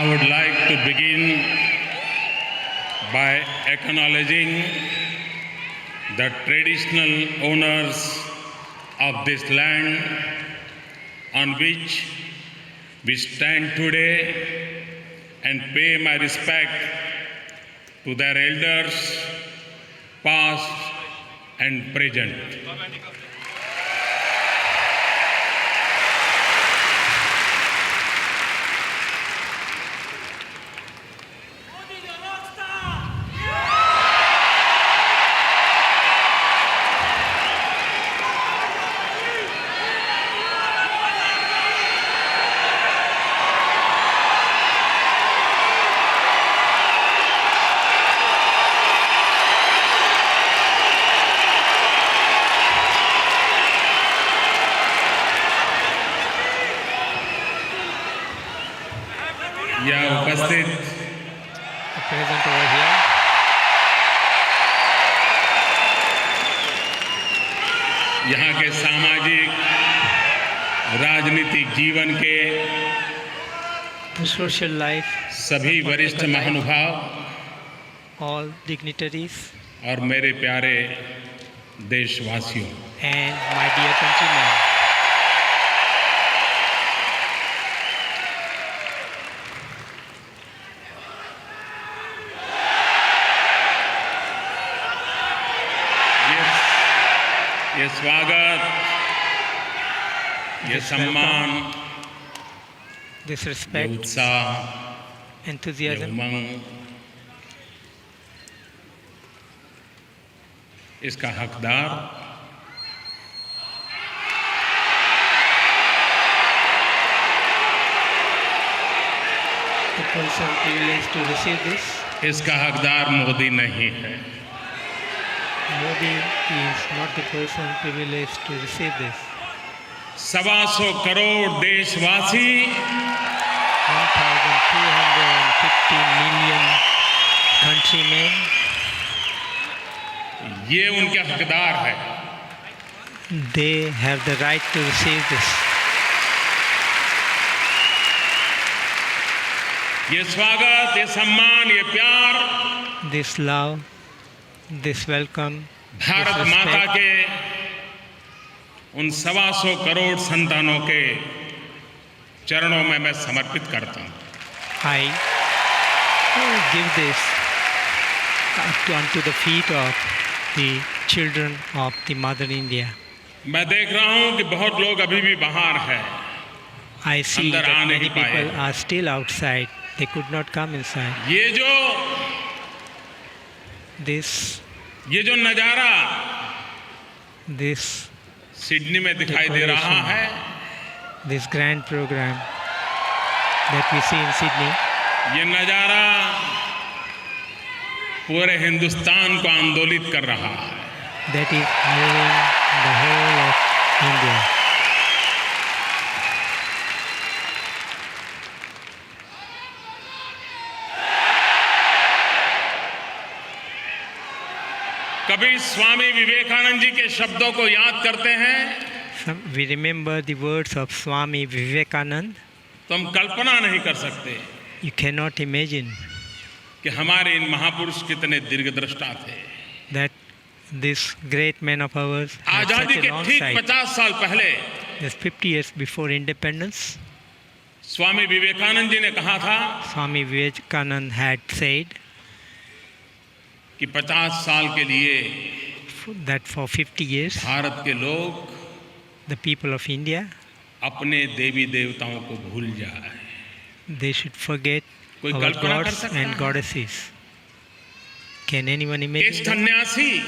I would like to begin by acknowledging the traditional owners of this land on which we stand today and pay my respect to their elders, past and present. या उपस्थित present over here. यहाँ के सामाजिक राजनीतिक जीवन के The social life, सभी वरिष्ठ महानुभाव all dignitaries और मेरे प्यारे देशवासियों, and my dear countrymen. ये स्वागत, ये सम्मान, This ये respect, उत्साह, ये enthusiasm, उमंग, इसका हकदार the person privileged to receive this. इसका हकदार मोदी नहीं है। Modi is not the person privileged to receive this. 125 crore देशवासी 1,250 million countrymen, ये उनके हकदार है। they have the right to receive this. ये स्वागत, ये सम्मान, ये प्यार This love, this welcome, Bharat this माता respect के उन 125 करोड़ संतानों के चरणों में मैं समर्पित करता हूँ। I give this unto the feet of the children of the Mother India. मैं देख रहा हूँ कि बहुत लोग अभी भी बाहर हैं। I see अंदर that आ नहीं many पाए। people are still outside. They could not come inside. ये जो नज़ारा This सिडनी में दिखाई दे रहा है, this grand program that we see in Sydney, ये नज़ारा पूरे हिंदुस्तान को आंदोलित कर रहा है। that is moving the whole of India. कभी स्वामी विवेकानंद जी के शब्दों को याद करते हैं We remember the words of Swami Vivekananda. तो हम कल्पना नहीं कर सकते You cannot imagine कि हमारे इन महापुरुष कितने दीर्घदृष्टा थे। that this great man of ours had आजादी such a के long ठीक sight. 50 साल पहले Just 50 years before independence, Swami Vivekananda ji ने कहा था Swami Vivekananda had said कि 50 साल के लिए that for 50 years, भारत के लोग the people of India, अपने देवी देवताओं को भूल जाए। they should forget कोई our कल्पना कर gods सकता and है? goddesses. Can anyone एक imagine that? सन्यासी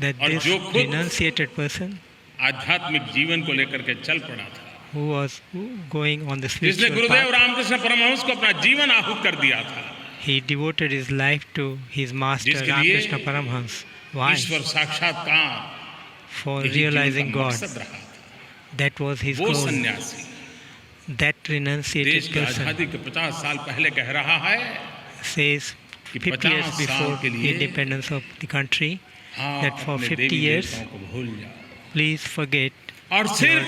That और this जो खुद renunciated person आध्यात्मिक जीवन को लेकर के चल पड़ा था, who was going on the जिसने spiritual गुरुदेव path, रामकृष्ण परमहंस को अपना जीवन आहूत कर दिया था, he devoted his life to his master जिसके लिए Ramakrishna Paramhans. Why? ईश्वर साक्षात्कार For यही जीवन realizing का God. मकसद रहा था। That was his वो goal. सन्यासी That देश renunciated की person आजादी के 50 साल पहले कह रहा है says कि 50 years 50 before साल के the लिए independence of the country, हाँ, that for अपने 50 देवी years, देवताओं को भूल जाओ please forget और your सिर्फ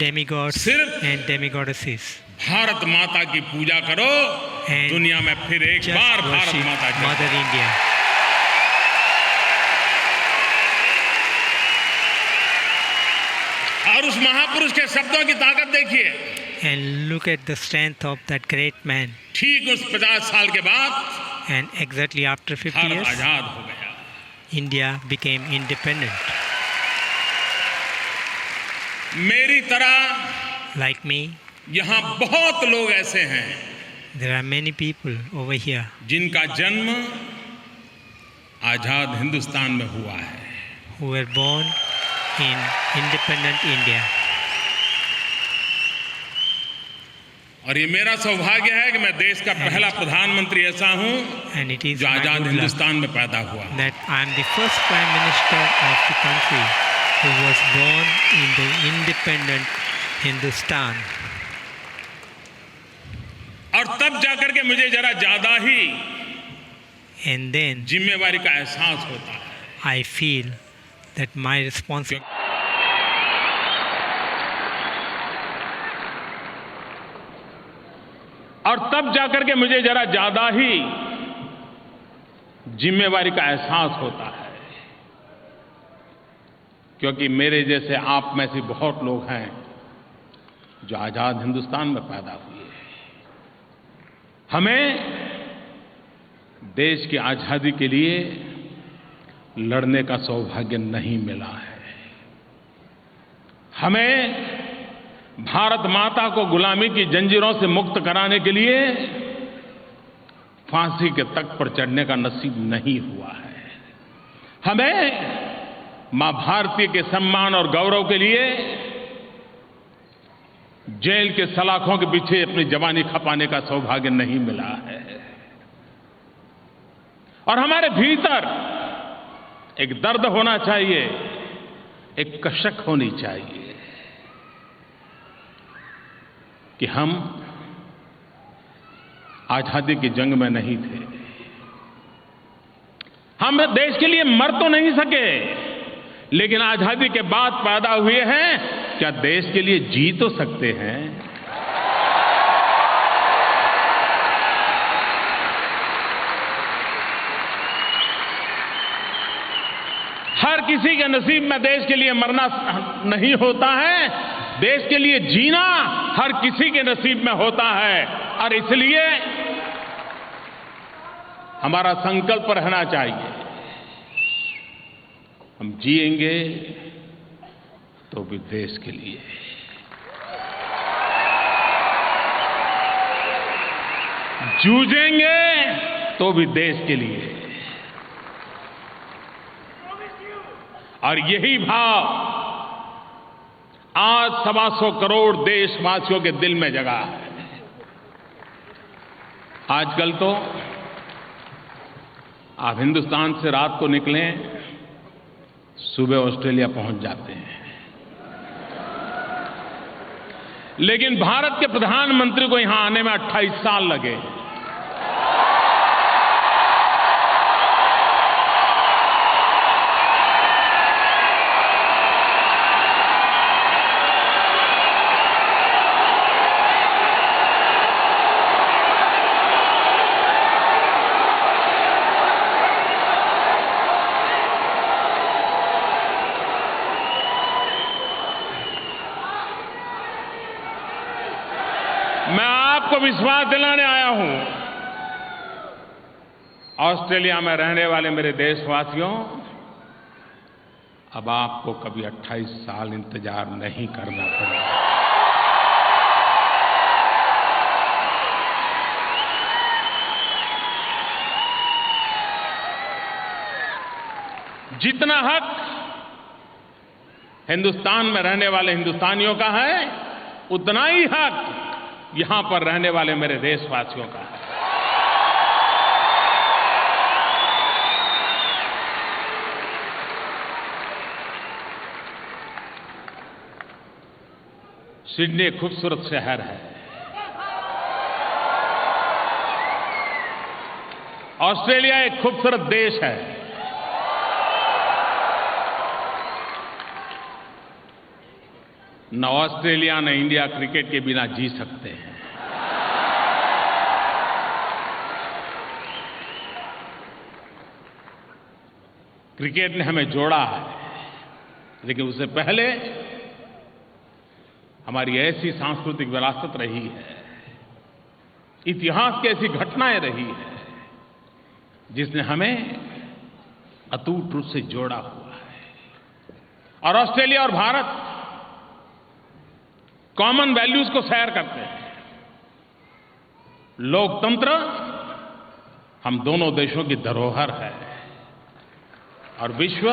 demigods सिर्फ and demigoddesses. भारत माता की पूजा करो, And दुनिया में फिर एक just बार भारत worship माता की। Mother India. और उस महापुरुष के शब्दों की ताकत देखिए। And look at the strength of that great man. ठीक उस 50 साल के बाद And exactly after 50 Bharat years, आजाद हो गया। India became independent. मेरी तरह Like me, यहाँ बहुत लोग ऐसे हैं there are many people over here जिनका जन्म आजाद हिंदुस्तान में हुआ है। who were born in independent India. और ये मेरा सौभाग्य है कि मैं देश का पहला प्रधानमंत्री ऐसा हूँ And it is जो my Azad good luck Hindustan में पैदा हुआ। that I am the first Prime Minister of the country who was born in the independent Hindustan. और तब जाकर के मुझे जरा ज्यादा ही And then जिम्मेवारी का एहसास होता है। I feel that my responsibility. और तब जाकर के मुझे जरा ज्यादा ही जिम्मेवारी का एहसास होता है, क्योंकि मेरे जैसे आप में से बहुत लोग हैं जो आजाद हिंदुस्तान में पैदा हुए हैं। हमें देश की आजादी के लिए लड़ने का सौभाग्य नहीं मिला है। हमें भारत माता को गुलामी की जंजीरों से मुक्त कराने के लिए फांसी के तख्त पर चढ़ने का नसीब नहीं हुआ है। हमें मां भारती के सम्मान और गौरव के लिए जेल के सलाखों के पीछे अपनी जवानी खपाने का सौभाग्य नहीं मिला है। और हमारे भीतर एक दर्द होना चाहिए, एक कशक होनी चाहिए कि हम आजादी की जंग में नहीं थे। हम देश के लिए मर तो नहीं सके, लेकिन आजादी के बाद पैदा हुए हैं, क्या देश के लिए जी तो सकते हैं? हर किसी के नसीब में देश के लिए मरना नहीं होता है, देश के लिए जीना हर किसी के नसीब में होता है। और इसलिए हमारा संकल्प रहना चाहिए, हम जिएंगे तो भी देश के लिए, जूझेंगे तो भी देश के लिए। और यही भाव आज 125 करोड़ देशवासियों के दिल में जगा है। आजकल तो आप हिंदुस्तान से रात को निकलें, सुबह ऑस्ट्रेलिया पहुंच जाते हैं, लेकिन भारत के प्रधानमंत्री को यहां आने में 28 साल लगे। मैं आपको विश्वास दिलाने आया हूं, ऑस्ट्रेलिया में रहने वाले मेरे देशवासियों, अब आपको कभी 28 साल इंतजार नहीं करना पड़ेगा। जितना हक हिंदुस्तान में रहने वाले हिंदुस्तानियों का है, उतना ही हक यहां पर रहने वाले मेरे देशवासियों का है। सिडनी एक खूबसूरत शहर है, ऑस्ट्रेलिया एक खूबसूरत देश है। न ऑस्ट्रेलिया न इंडिया क्रिकेट के बिना जी सकते हैं। क्रिकेट ने हमें जोड़ा है, लेकिन उससे पहले हमारी ऐसी सांस्कृतिक विरासत रही है, इतिहास की ऐसी घटनाएं रही है जिसने हमें अटूट रूप से जोड़ा हुआ है। और ऑस्ट्रेलिया और भारत कॉमन वैल्यूज को शेयर करते हैं। लोकतंत्र हम दोनों देशों की धरोहर है और विश्व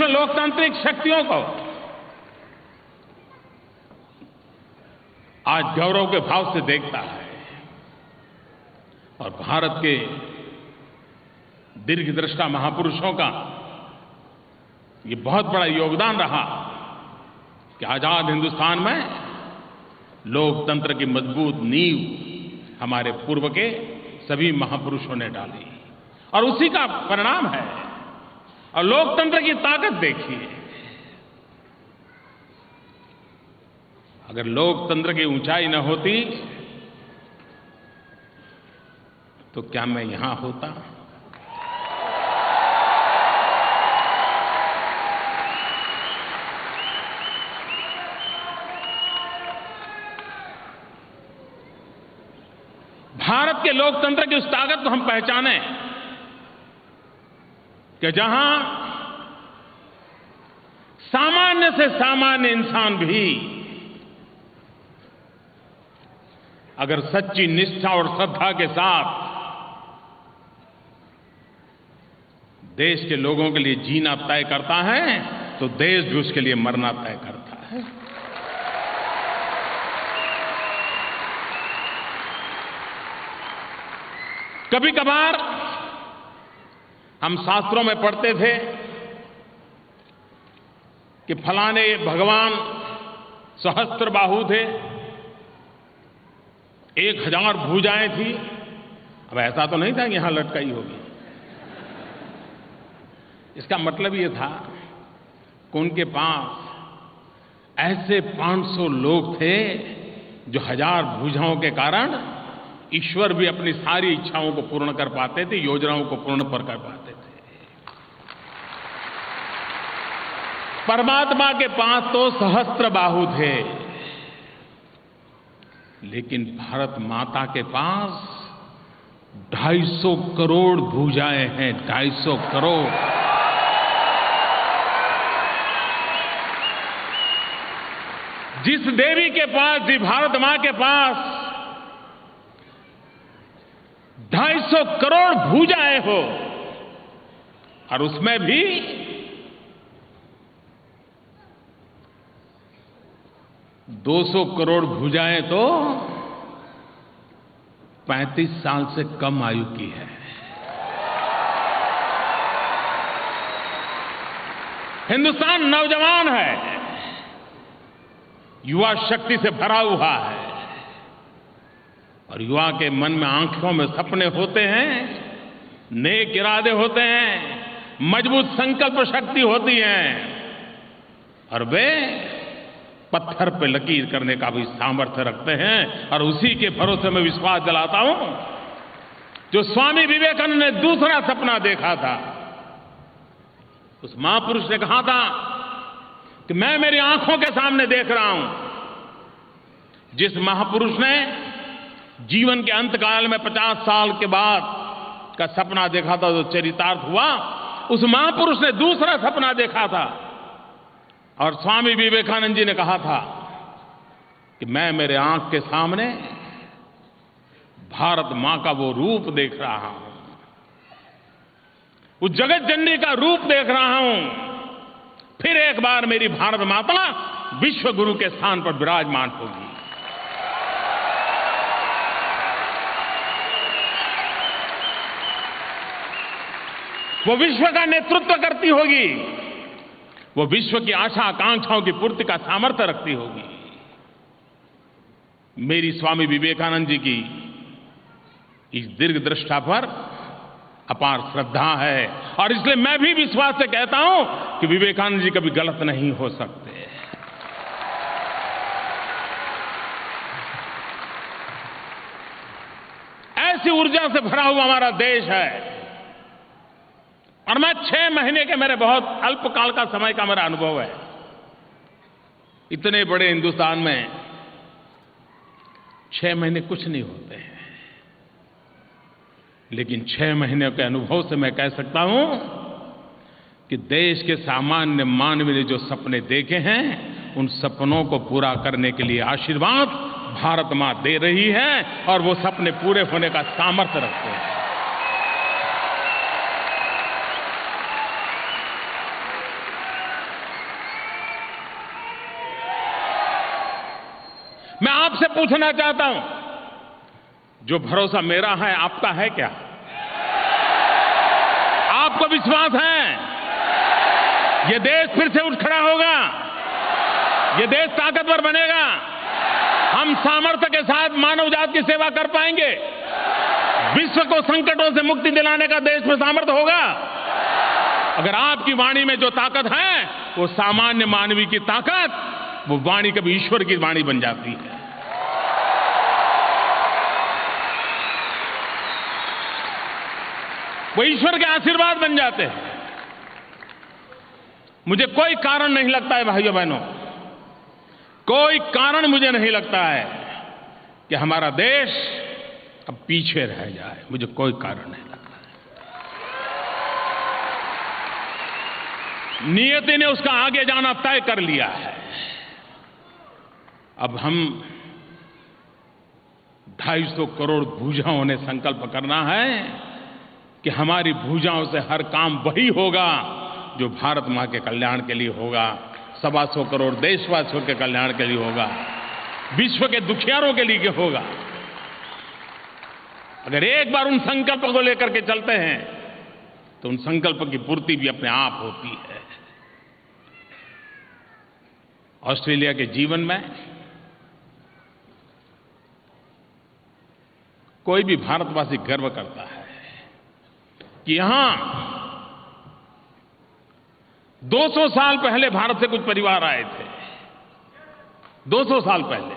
लोकतांत्रिक शक्तियों को आज गौरव के भाव से देखता है। और भारत के दीर्घदृष्टा महापुरुषों का ये बहुत बड़ा योगदान रहा कि आजाद हिंदुस्तान में लोकतंत्र की मजबूत नींव हमारे पूर्व के सभी महापुरुषों ने डाली और उसी का परिणाम है। और लोकतंत्र की ताकत देखिए, अगर लोकतंत्र की ऊंचाई न होती तो क्या मैं यहां होता? भारत के लोकतंत्र की उस ताकत को हम पहचानें कि जहां सामान्य से सामान्य इंसान भी अगर सच्ची निष्ठा और श्रद्धा के साथ देश के लोगों के लिए जीना तय करता है तो देश भी उसके लिए मरना तय करता है। कभी कभार हम शास्त्रों में पढ़ते थे कि फलाने भगवान सहस्त्र बाहु थे, 1000 भुजाएं थी। अब ऐसा तो नहीं था कि यहां लटकाई होगी। इसका मतलब ये था कि उनके पास ऐसे 500 लोग थे जो 1000 भुजाओं के कारण ईश्वर भी अपनी सारी इच्छाओं को पूर्ण कर पाते थे, योजनाओं को पूर्ण कर पाते थे। परमात्मा के पास तो सहस्त्र बाहु थे, लेकिन भारत माता के पास 250 करोड़ भुजाएं हैं। 250 करोड़। जिस देवी के पास, जिस भारत मां के पास 250 करोड़ भुजाएं हो और उसमें भी 200 करोड़ भुजाएं तो 35 साल से कम आयु की है। हिंदुस्तान नौजवान है, युवा शक्ति से भरा हुआ है और युवा के मन में आंखों में सपने होते हैं, नेक इरादे होते हैं, मजबूत संकल्प शक्ति होती है और वे पत्थर पे लकीर करने का भी सामर्थ्य रखते हैं। और उसी के भरोसे में विश्वास दिलाता हूं जो स्वामी विवेकानंद ने दूसरा सपना देखा था। उस महापुरुष ने कहा था कि मैं मेरी आंखों के सामने देख रहा हूं, जिस महापुरुष ने जीवन के अंतकाल में 50 साल के बाद का सपना देखा था, जो चरितार्थ हुआ, उस महापुरुष ने दूसरा सपना देखा था। और स्वामी विवेकानंद जी ने कहा था कि मैं मेरे आंख के सामने भारत मां का वो रूप देख रहा हूं, उस जगत जननी का रूप देख रहा हूं। फिर एक बार मेरी भारत माता विश्व गुरु के स्थान पर विराजमान होगी। वो विश्व का नेतृत्व करती होगी, वो विश्व की आशा आकांक्षाओं की पूर्ति का सामर्थ्य रखती होगी। मेरी स्वामी विवेकानंद जी की इस दीर्घदृष्टा पर अपार श्रद्धा है और इसलिए मैं भी विश्वास से कहता हूं कि विवेकानंद जी कभी गलत नहीं हो सकते। ऐसी ऊर्जा से भरा हुआ हमारा देश है। और मैं 6 महीने के, मेरे बहुत अल्पकाल का समय का मेरा अनुभव है। इतने बड़े हिंदुस्तान में 6 महीने कुछ नहीं होते हैं, लेकिन 6 महीने के अनुभव से मैं कह सकता हूं कि देश के सामान्य मानव ने जो सपने देखे हैं, उन सपनों को पूरा करने के लिए आशीर्वाद भारत मां दे रही है, और वो सपने पूरे होने का सामर्थ्य रखते हैं। मैं आपसे पूछना चाहता हूं, जो भरोसा मेरा है आपका है क्या? आपको विश्वास है ये देश फिर से उठ खड़ा होगा, ये देश ताकतवर बनेगा, हम सामर्थ्य के साथ मानव जाति की सेवा कर पाएंगे, विश्व को संकटों से मुक्ति दिलाने का देश में सामर्थ्य होगा? अगर आपकी वाणी में जो ताकत है वो सामान्य मानवी की ताकत, वो वाणी कभी ईश्वर की वाणी बन जाती है। वो ईश्वर के आशीर्वाद बन जाते हैं। मुझे कोई कारण नहीं लगता है भाइयों बहनों, कोई कारण मुझे नहीं लगता है कि हमारा देश अब पीछे रह जाए। मुझे कोई कारण नहीं लगता है। नियति ने उसका आगे जाना तय कर लिया है। अब हम 250 करोड़ भुजाओं ने संकल्प करना है कि हमारी भुजाओं से हर काम वही होगा जो भारत मां के कल्याण के लिए होगा, 125 करोड़ देशवासियों के कल्याण के लिए होगा, विश्व के दुखियारों के लिए होगा। अगर एक बार उन संकल्पों को लेकर के चलते हैं तो उन संकल्प की पूर्ति भी अपने आप होती है। ऑस्ट्रेलिया के जीवन में कोई भी भारतवासी गर्व करता है कि यहां 200 साल पहले भारत से कुछ परिवार आए थे। 200 साल पहले,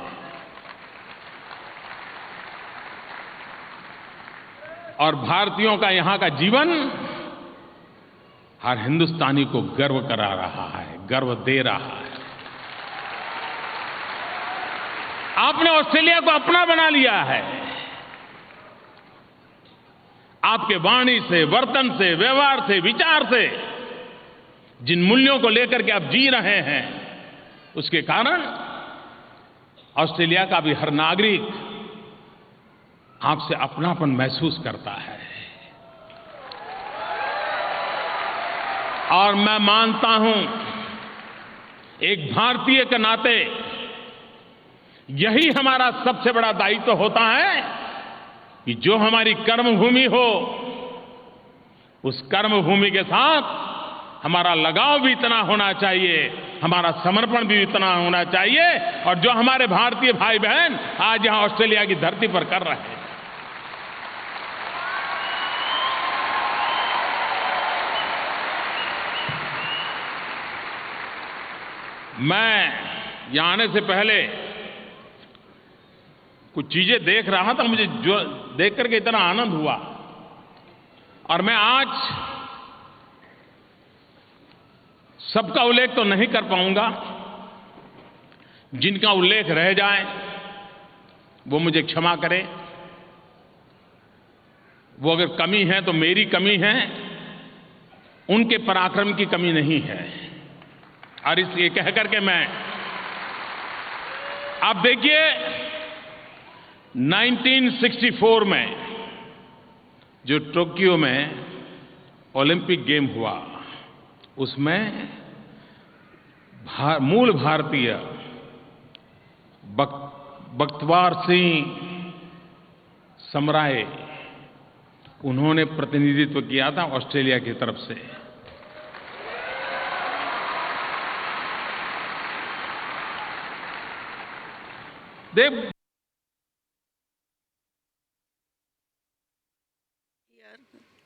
और भारतीयों का यहां का जीवन हर हिंदुस्तानी को गर्व करा रहा है, गर्व दे रहा है। आपने ऑस्ट्रेलिया को अपना बना लिया है। आपके वाणी से, वर्तन से, व्यवहार से, विचार से, जिन मूल्यों को लेकर के आप जी रहे हैं, उसके कारण ऑस्ट्रेलिया का भी हर नागरिक आपसे अपनापन महसूस करता है। और मैं मानता हूं, एक भारतीय के नाते यही हमारा सबसे बड़ा दायित्व होता है कि जो हमारी कर्मभूमि हो, उस कर्मभूमि के साथ हमारा लगाव भी इतना होना चाहिए, हमारा समर्पण भी इतना होना चाहिए, और जो हमारे भारतीय भाई बहन आज यहां ऑस्ट्रेलिया की धरती पर कर रहे हैं। मैं यहां आने से पहले कुछ चीजें देख रहा था, मुझे जो देख करके इतना आनंद हुआ, और मैं आज सबका उल्लेख तो नहीं कर पाऊंगा। जिनका उल्लेख रह जाए वो मुझे क्षमा करें। वो अगर कमी है तो मेरी कमी है, उनके पराक्रम की कमी नहीं है। और इसलिए कह करके मैं, आप देखिए 1964 में जो टोक्यो में ओलंपिक गेम हुआ, उसमें मूल भारतीय बख्तवार सिंह समराय, उन्होंने प्रतिनिधित्व किया था ऑस्ट्रेलिया की तरफ से। देख,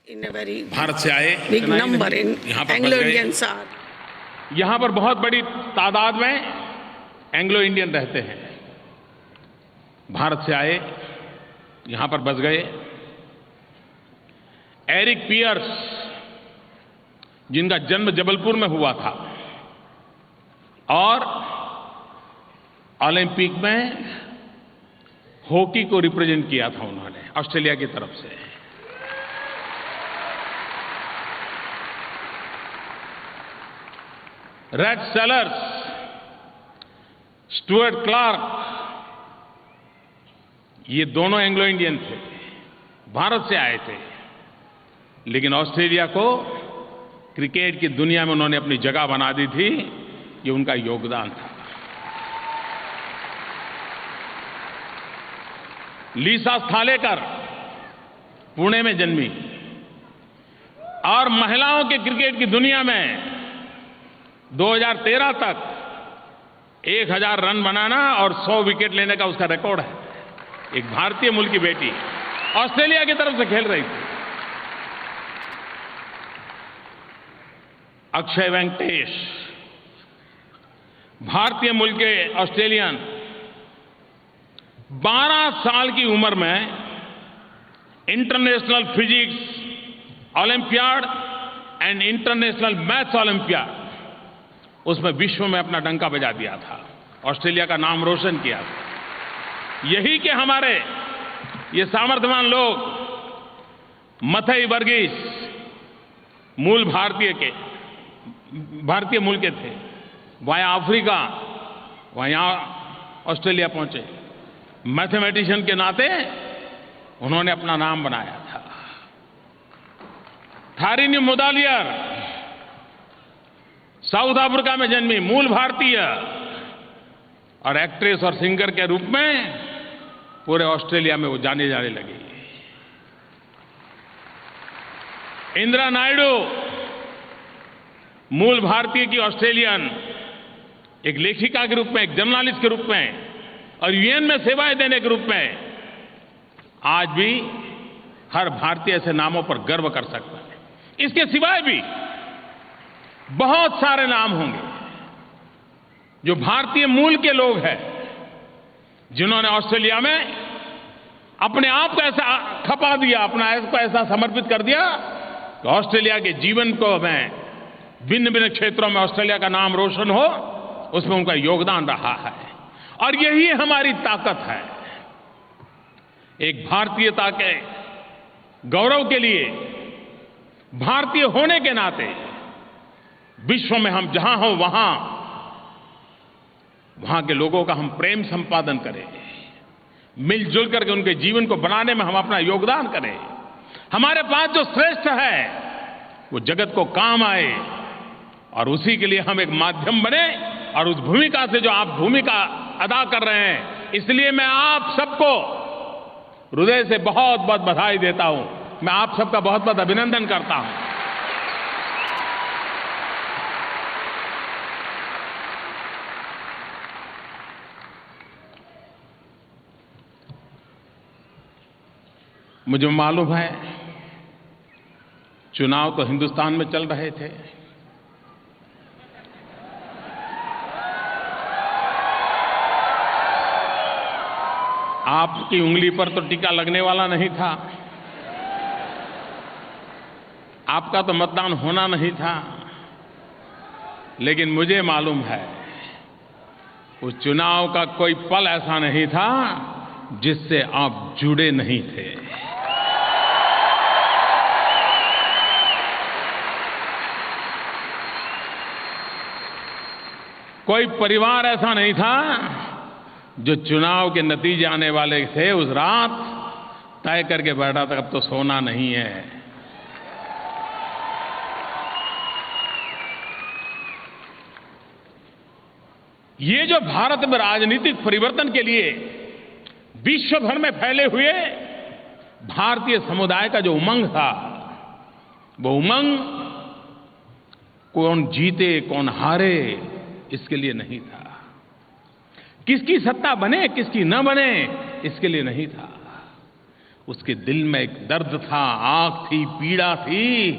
in a very भारत से आए big number in यहाँ पर Anglo-Indians are. यहाँ पर बहुत बड़ी तादाद में एंग्लो इंडियन रहते हैं। भारत से आए, यहाँ पर बस गए, एरिक पियर्स, जिनका जन्म जबलपुर में हुआ था और ओलंपिक में हॉकी को रिप्रेजेंट किया था उन्होंने ऑस्ट्रेलिया की तरफ से। रेड सेलर्स, स्टुअर्ट क्लार्क, ये दोनों एंग्लो इंडियन थे, भारत से आए थे, लेकिन ऑस्ट्रेलिया को क्रिकेट की दुनिया में उन्होंने अपनी जगह बना दी थी। ये उनका योगदान था। लीसा स्थालेकर पुणे में जन्मी और महिलाओं के क्रिकेट की दुनिया में 2013 तक 1000 रन बनाना और 100 विकेट लेने का उसका रिकॉर्ड है। एक भारतीय मूल की बेटी ऑस्ट्रेलिया की तरफ से खेल रही थी। अक्षय वेंकटेश, भारतीय मूल के ऑस्ट्रेलियन, 12 साल की उम्र में international physics olympiad and international maths olympiad, उसमें विश्व में अपना डंका बजा दिया था, ऑस्ट्रेलिया का नाम रोशन किया था। यही के हमारे ये सामर्थ्यवान लोग, मथई वर्गीस मूल भारतीय मूल के थे, वाया अफ्रीका, वहाँ ऑस्ट्रेलिया पहुंचे। मैथमेटिशियन के नाते उन्होंने अपना नाम बनाया था। थारिनी मुदालियर साउथ अफ्रीका में जन्मी, मूल भारतीय, और एक्ट्रेस और सिंगर के रूप में पूरे ऑस्ट्रेलिया में वो जाने जाने लगी। इंदिरा नायडू, मूल भारतीय की ऑस्ट्रेलियन, एक लेखिका के रूप में, एक जर्नलिस्ट के रूप में और यूएन में सेवाएं देने के रूप में आज भी हर भारतीय ऐसे नामों पर गर्व कर सकता है। इसके सिवाय भी बहुत सारे नाम होंगे जो भारतीय मूल के लोग हैं, जिन्होंने ऑस्ट्रेलिया में अपने आप को ऐसा खपा दिया, अपना आप को ऐसा समर्पित कर दिया कि ऑस्ट्रेलिया के जीवन को में भिन्न भिन्न क्षेत्रों में ऑस्ट्रेलिया का नाम रोशन हो, उसमें उनका योगदान रहा है। और यही हमारी ताकत है। एक भारतीयता के गौरव के लिए, भारतीय होने के नाते विश्व में हम जहां हों वहां के लोगों का हम प्रेम संपादन करें, मिलजुल करके उनके जीवन को बनाने में हम अपना योगदान करें। हमारे पास जो श्रेष्ठ है वो जगत को काम आए और उसी के लिए हम एक माध्यम बने। और उस भूमिका से जो आप भूमिका अदा कर रहे हैं, इसलिए मैं आप सबको हृदय से बहुत बहुत बधाई देता हूं। मैं आप सबका बहुत बहुत अभिनंदन करता हूं। मुझे मालूम है चुनाव तो हिंदुस्तान में चल रहे थे, आपकी उंगली पर तो टीका लगने वाला नहीं था, आपका तो मतदान होना नहीं था, लेकिन मुझे मालूम है उस चुनाव का कोई पल ऐसा नहीं था जिससे आप जुड़े नहीं थे। कोई परिवार ऐसा नहीं था जो चुनाव के नतीजे आने वाले थे उस रात तय करके बैठा था अब तो सोना नहीं है। ये जो भारत में राजनीतिक परिवर्तन के लिए विश्व भर में फैले हुए भारतीय समुदाय का जो उमंग था, वो उमंग कौन जीते कौन हारे इसके लिए नहीं था, किसकी सत्ता बने किसकी न बने इसके लिए नहीं था। उसके दिल में एक दर्द था, आग थी, पीड़ा थी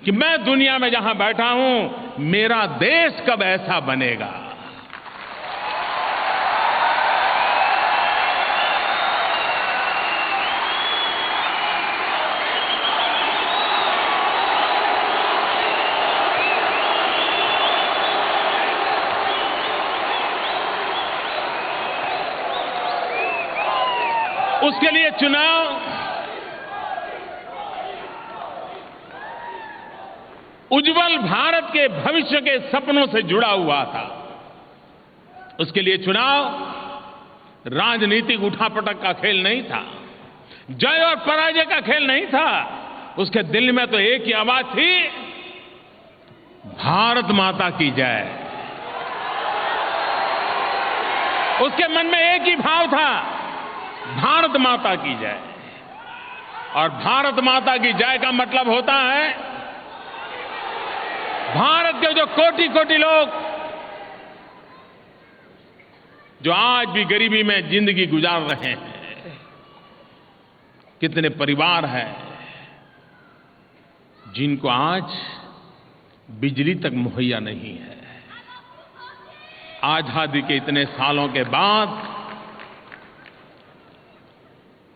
कि मैं दुनिया में जहां बैठा हूं मेरा देश कब ऐसा बनेगा। उसके लिए चुनाव उज्जवल भारत के भविष्य के सपनों से जुड़ा हुआ था। उसके लिए चुनाव राजनीतिक उठापटक का खेल नहीं था, जय और पराजय का खेल नहीं था। उसके दिल में तो एक ही आवाज थी, भारत माता की जय। उसके मन में एक ही भाव था, भारत माता की जय। और भारत माता की जय का मतलब होता है भारत के जो कोटि कोटि लोग जो आज भी गरीबी में जिंदगी गुजार रहे हैं, कितने परिवार हैं जिनको आज बिजली तक मुहैया नहीं है। आजादी के इतने सालों के बाद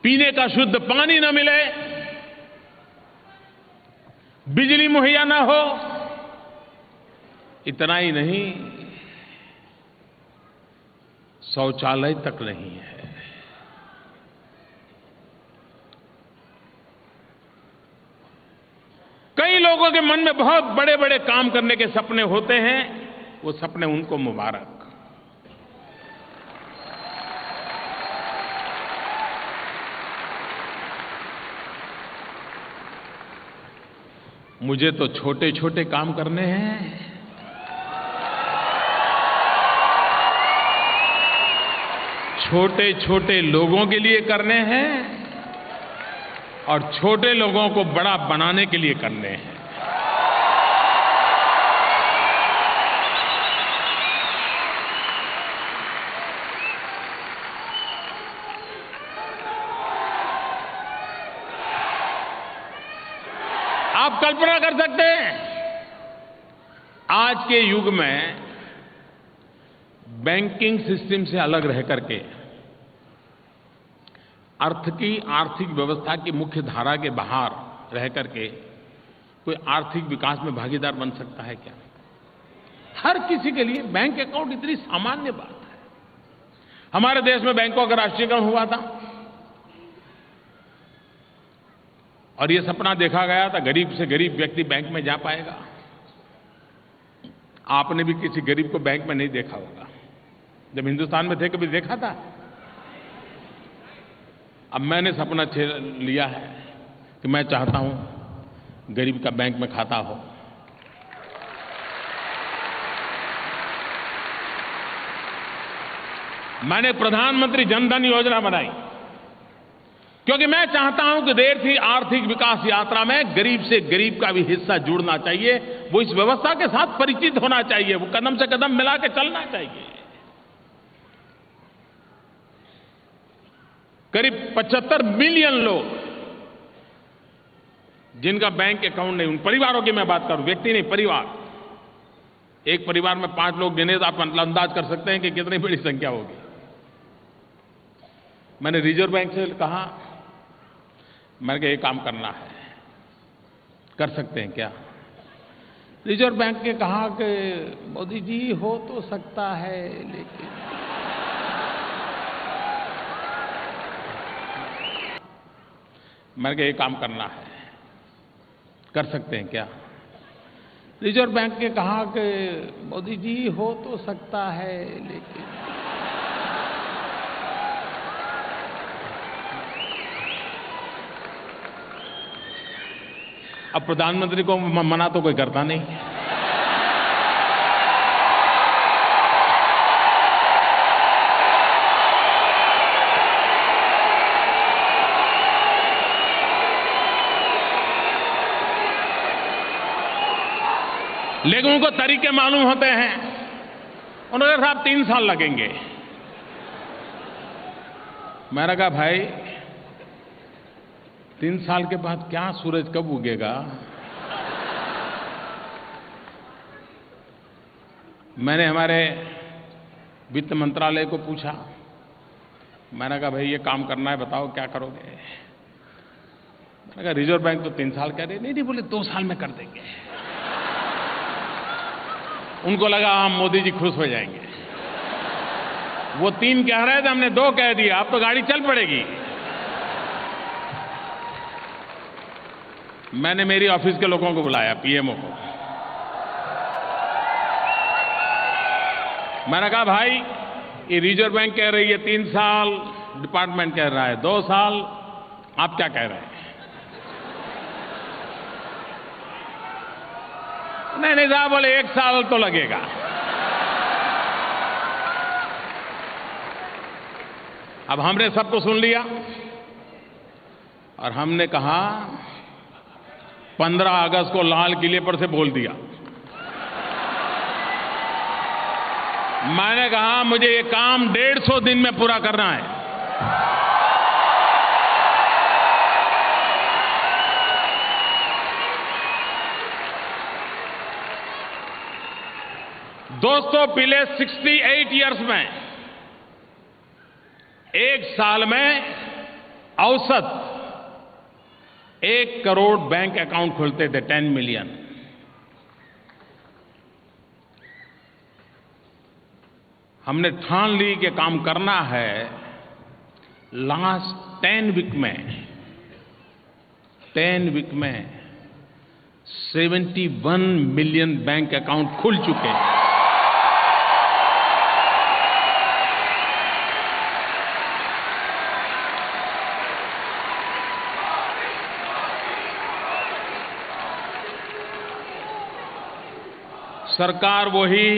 पीने का शुद्ध पानी न मिले, बिजली मुहैया न हो, इतना ही नहीं, शौचालय तक नहीं है। कई लोगों के मन में बहुत बड़े बड़े काम करने के सपने होते हैं, वो सपने उनको मुबारक। मुझे तो छोटे छोटे काम करने हैं। छोटे छोटे लोगों के लिए करने हैं और छोटे लोगों को बड़ा बनाने के लिए करने हैं। आप कल्पना कर सकते हैं, आज के युग में बैंकिंग सिस्टम से अलग रह करके आर्थिक व्यवस्था की मुख्य धारा के बाहर रह करके कोई आर्थिक विकास में भागीदार बन सकता है क्या? हर किसी के लिए बैंक अकाउंट इतनी सामान्य बात है। हमारे देश में बैंकों का राष्ट्रीयकरण हुआ था और ये सपना देखा गया था, गरीब से गरीब व्यक्ति बैंक में जा पाएगा। आपने भी किसी गरीब को बैंक में नहीं देखा होगा। जब हिंदुस्तान में थे कभी देखा था? अब मैंने सपना लिया है कि मैं चाहता हूं गरीब का बैंक में खाता हो। मैंने प्रधानमंत्री जन धन योजना बनाई क्योंकि मैं चाहता हूं कि देश की आर्थिक विकास यात्रा में गरीब से गरीब का भी हिस्सा जुड़ना चाहिए। वो इस व्यवस्था के साथ परिचित होना चाहिए, वो कदम से कदम मिला के चलना चाहिए। करीब 75 मिलियन लोग जिनका बैंक अकाउंट नहीं, उन परिवारों की मैं बात करूं, व्यक्ति नहीं, परिवार। एक परिवार में 5 लोग गिने तो आप अंदाज कर सकते हैं कि कितनी बड़ी संख्या होगी। मैंने रिजर्व बैंक से कहा, मैंने कहा ये काम करना है, कर सकते हैं क्या? रिजर्व बैंक ने कहा कि मोदी जी हो तो सकता है, लेकिन मैंने कहा ये काम करना है, कर सकते हैं क्या? रिजर्व बैंक ने कहा कि मोदी जी हो तो सकता है, लेकिन अब प्रधानमंत्री को मना तो कोई करता नहीं। लेकिन उनको तरीके मालूम होते हैं। उन्होंने कहा साहब 3 साल लगेंगे। मैंने कहा भाई 3 साल के बाद क्या, सूरज कब उगेगा? मैंने हमारे वित्त मंत्रालय को पूछा, मैंने कहा भाई ये काम करना है, बताओ क्या करोगे? मैंने कहा रिजर्व बैंक तो 3 साल कह रहे, नहीं बोले 2 साल में कर देंगे। उनको लगा हम मोदी जी खुश हो जाएंगे। वो 3 कह रहे थे, हमने 2 कह दिया, अब तो गाड़ी चल पड़ेगी। मैंने मेरी ऑफिस के लोगों को बुलाया, पीएमओ को। मैंने कहा भाई, ये रिजर्व बैंक कह रही है 3 साल, डिपार्टमेंट कह रहा है 2 साल, आप क्या कह रहे हैं? नहीं साहब, बोले 1 साल तो लगेगा। अब हमने सबको सुन लिया और हमने कहा 15 अगस्त को लाल किले पर से बोल दिया। मैंने कहा मुझे ये काम 150 दिन में पूरा करना है। दोस्तों, पिछले 68 इयर्स में 1 साल में औसत 1 करोड़ बैंक अकाउंट खुलते थे, 10 मिलियन। हमने ठान ली कि काम करना है। लास्ट 10 वीक में 71 मिलियन बैंक अकाउंट खुल चुके हैं। सरकार वही,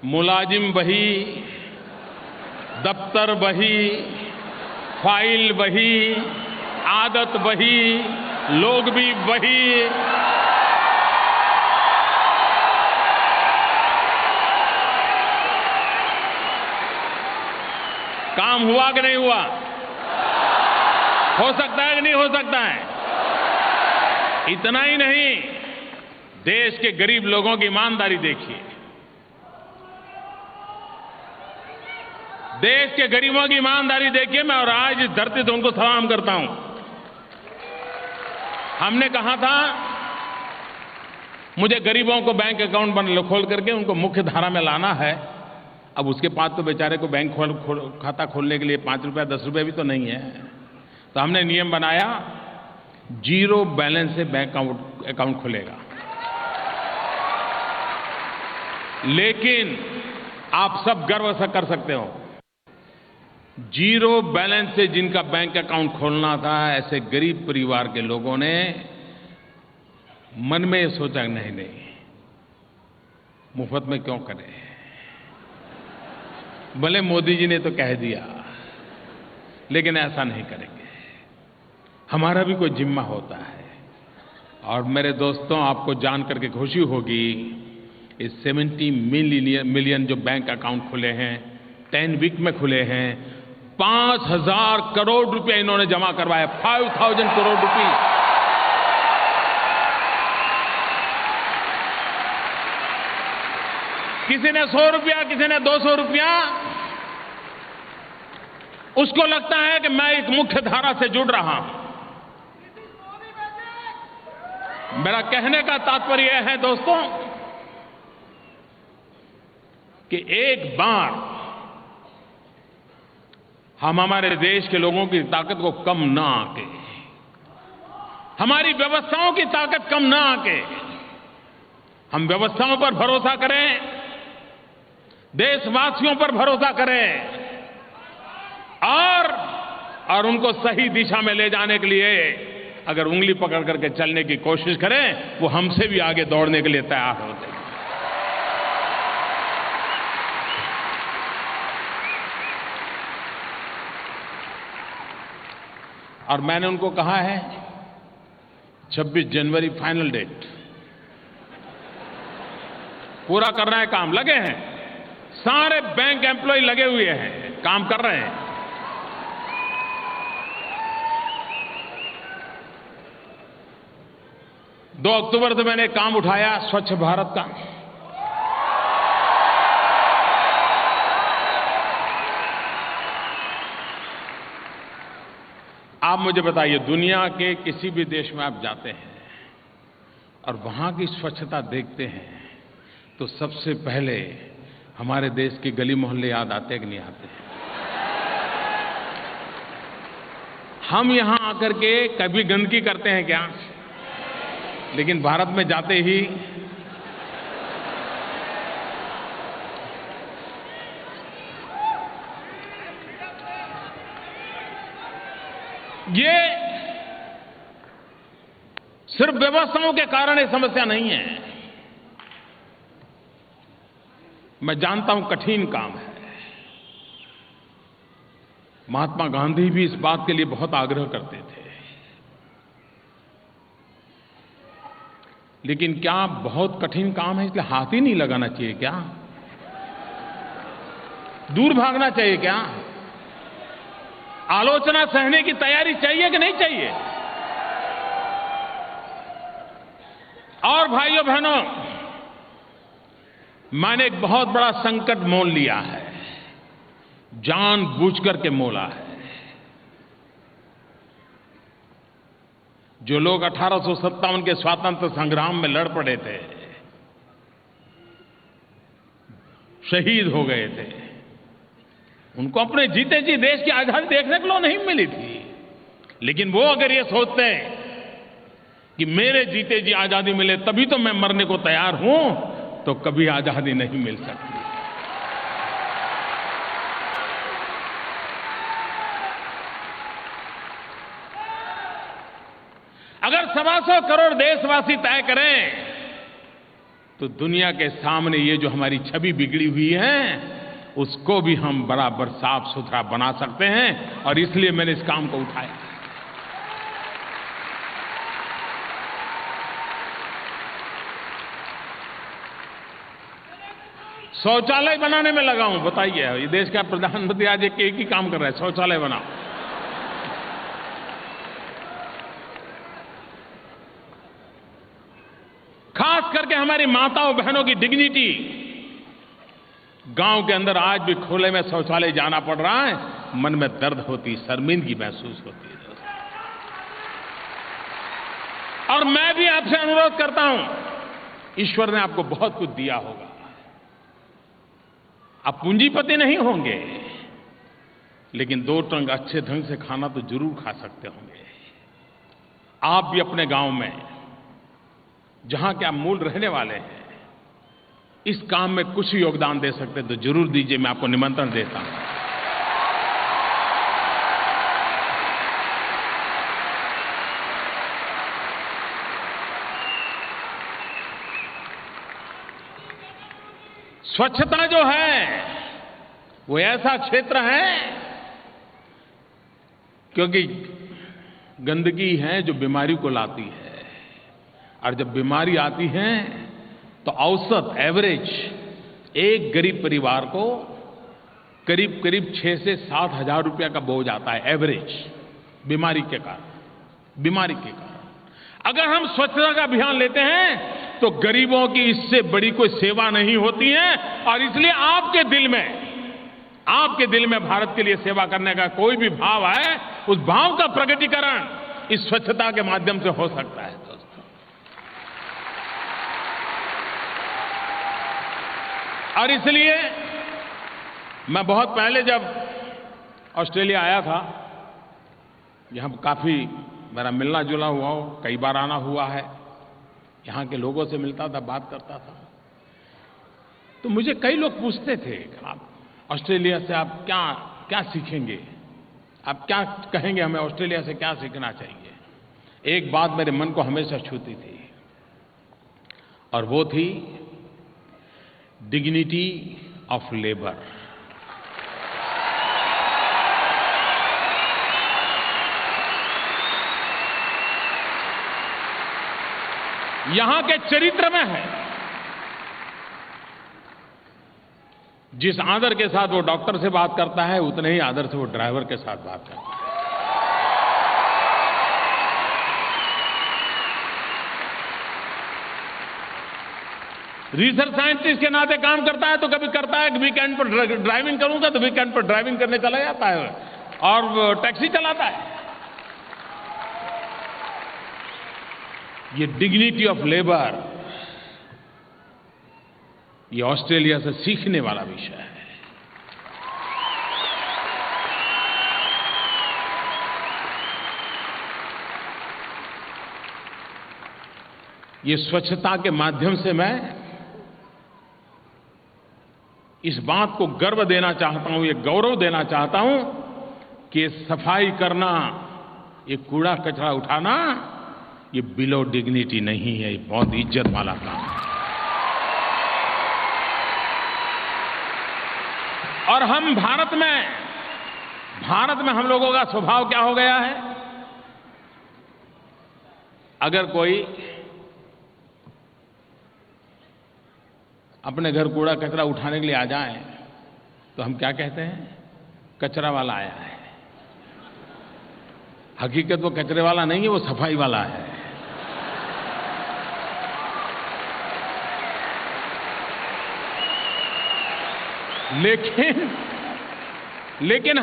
मुलाजिम वही, दफ्तर वही, फाइल वही, आदत वही, लोग भी वही। काम हुआ कि नहीं हुआ? हो सकता है कि नहीं हो सकता है? इतना ही नहीं, देश के गरीब लोगों की ईमानदारी देखिए। देश के गरीबों की ईमानदारी देखिए। मैं और आज इस धरती से उनको सलाम करता हूं। हमने कहा था मुझे गरीबों को बैंक अकाउंट खोल करके उनको मुख्य धारा में लाना है। अब उसके पास तो बेचारे को बैंक खाता खोलने के लिए 5 रुपया 10 रुपये भी तो नहीं है। तो हमने नियम बनाया, 0 बैलेंस से बैंक अकाउंट खुलेगा। लेकिन आप सब गर्व से कर सकते हो, 0 बैलेंस से जिनका बैंक अकाउंट खोलना था, ऐसे गरीब परिवार के लोगों ने मन में ये सोचा नहीं, मुफ्त में क्यों करें। भले मोदी जी ने तो कह दिया, लेकिन ऐसा नहीं करेंगे। हमारा भी कोई जिम्मा होता है। और मेरे दोस्तों, आपको जान करके खुशी होगी, इस 70 मिलियन जो बैंक अकाउंट खुले हैं, 10 वीक में खुले हैं, 5,000 करोड़ रुपए इन्होंने जमा करवाया। 5,000 करोड़ रुपए। किसी ने 100 रुपया, किसी ने 200 रुपया। उसको लगता है कि मैं एक मुख्य धारा से जुड़ रहा हूं। मेरा कहने का तात्पर्य है दोस्तों कि एक बार हम हमारे देश के लोगों की ताकत को कम ना आके, हमारी व्यवस्थाओं की ताकत कम ना आके, हम व्यवस्थाओं पर भरोसा करें, देशवासियों पर भरोसा करें और उनको सही दिशा में ले जाने के लिए अगर उंगली पकड़ करके चलने की कोशिश करें, वो हमसे भी आगे दौड़ने के लिए तैयार होते हैं। और मैंने उनको कहा है 26 जनवरी फाइनल डेट, पूरा करना है काम। लगे हैं, सारे बैंक एम्प्लॉय लगे हुए हैं, काम कर रहे हैं। 2 अक्टूबर से मैंने काम उठाया स्वच्छ भारत का। आप मुझे बताइए, दुनिया के किसी भी देश में आप जाते हैं और वहां की स्वच्छता देखते हैं तो सबसे पहले हमारे देश के गली मोहल्ले याद आते कि नहीं आते? हम यहां आकर के कभी गंदगी करते हैं क्या? लेकिन भारत में जाते ही ये सिर्फ व्यवस्थाओं के कारण ये समस्या नहीं है। मैं जानता हूं कठिन काम है। महात्मा गांधी भी इस बात के लिए बहुत आग्रह करते थे। लेकिन क्या बहुत कठिन काम है इसलिए हाथ ही नहीं लगाना चाहिए क्या? दूर भागना चाहिए क्या? आलोचना सहने की तैयारी चाहिए कि नहीं चाहिए? और भाइयों बहनों, मैंने एक बहुत बड़ा संकट मोल लिया है, जानबूझकर के मोला है। जो लोग 1857 के स्वातंत्र संग्राम में लड़ पड़े थे, शहीद हो गए थे, उनको अपने जीते जी देश की आजादी देखने को नहीं मिली थी। लेकिन वो अगर ये सोचते हैं कि मेरे जीते जी आजादी मिले तभी तो मैं मरने को तैयार हूं, तो कभी आजादी नहीं मिल सकती। अगर 125 करोड़ देशवासी तय करें तो दुनिया के सामने ये जो हमारी छवि बिगड़ी हुई है उसको भी हम बराबर साफ सुथरा बना सकते हैं। और इसलिए मैंने इस काम को उठाया। शौचालय बनाने में लगा हूं। बताइए, ये देश का प्रधानमंत्री आज एक ही काम कर रहा है, शौचालय बनाओ। खास करके हमारी माताओं बहनों की डिग्निटी, गांव के अंदर आज भी खुले में शौचालय जाना पड़ रहा है, मन में दर्द होती, शर्मिंदगी महसूस होती है। और मैं भी आपसे अनुरोध करता हूं, ईश्वर ने आपको बहुत कुछ दिया होगा, आप पूंजीपति नहीं होंगे, लेकिन 2 टंक अच्छे ढंग से खाना तो जरूर खा सकते होंगे। आप भी अपने गांव में, जहां के आप मूल रहने वाले हैं, इस काम में कुछ योगदान दे सकते हैं तो जरूर दीजिए। मैं आपको निमंत्रण देता हूं। स्वच्छता जो है वो ऐसा क्षेत्र है, क्योंकि गंदगी है जो बीमारी को लाती है, और जब बीमारी आती है तो औसत एवरेज एक गरीब परिवार को करीब करीब 6 से 7 हजार रुपया का बोझ आता है, एवरेज, बीमारी के कारण। अगर हम स्वच्छता का अभियान लेते हैं तो गरीबों की इससे बड़ी कोई सेवा नहीं होती है। और इसलिए आपके दिल में भारत के लिए सेवा करने का कोई भी भाव है, उस भाव का प्रकटीकरण इस स्वच्छता के माध्यम से हो सकता है। दोस्तों, और इसलिए मैं बहुत पहले जब ऑस्ट्रेलिया आया था, यहां काफी मेरा मिलना जुला हुआ हो, कई बार आना हुआ है, यहां के लोगों से मिलता था, बात करता था, तो मुझे कई लोग पूछते थे, आप ऑस्ट्रेलिया से आप क्या सीखेंगे, आप क्या कहेंगे हमें, ऑस्ट्रेलिया से क्या सीखना चाहिए। एक बात मेरे मन को हमेशा छूती थी, और वो थी डिग्निटी ऑफ लेबर। यहां के चरित्र में है। जिस आदर के साथ वो डॉक्टर से बात करता है, उतने ही आदर से वो ड्राइवर के साथ बात करता है। रिसर्च साइंटिस्ट के नाते काम करता है तो कभी करता है कि वीकेंड पर ड्राइविंग करूंगा, तो वीकेंड पर ड्राइविंग करने चला जाता है और टैक्सी चलाता है। ये डिग्निटी ऑफ लेबर, ये ऑस्ट्रेलिया से सीखने वाला विषय है। ये स्वच्छता के माध्यम से मैं इस बात को गर्व देना चाहता हूँ, ये गौरव देना चाहता हूँ कि ये सफाई करना, ये कूड़ा कचरा उठाना, ये बिलो डिग्निटी नहीं है, ये बहुत इज्जत वाला काम है। और हम भारत में हम लोगों का स्वभाव क्या हो गया है, अगर कोई अपने घर कूड़ा कचरा उठाने के लिए आ जाए तो हम क्या कहते हैं, कचरा वाला आया है। हकीकत वो कचरे वाला नहीं है, वो सफाई वाला है। लेकिन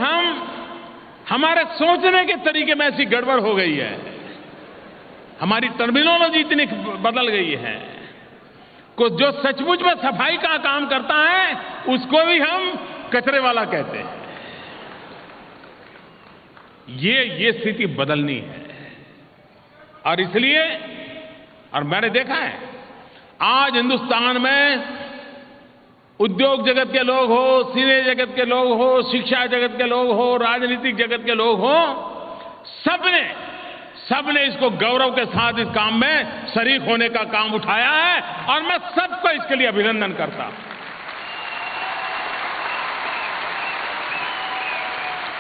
हमारे सोचने के तरीके में ऐसी गड़बड़ हो गई है, हमारी टर्मिनोलॉजी इतनी बदल गई है कि जो सचमुच में सफाई का काम करता है उसको भी हम कचरे वाला कहते हैं। ये स्थिति बदलनी है। और इसलिए, और मैंने देखा है आज हिंदुस्तान में उद्योग जगत के लोग हो, सिने जगत के लोग हो, शिक्षा जगत के लोग हो, राजनीतिक जगत के लोग हो, सबने इसको गौरव के साथ इस काम में शरीक होने का काम उठाया है और मैं सबको इसके लिए अभिनंदन करता हूं।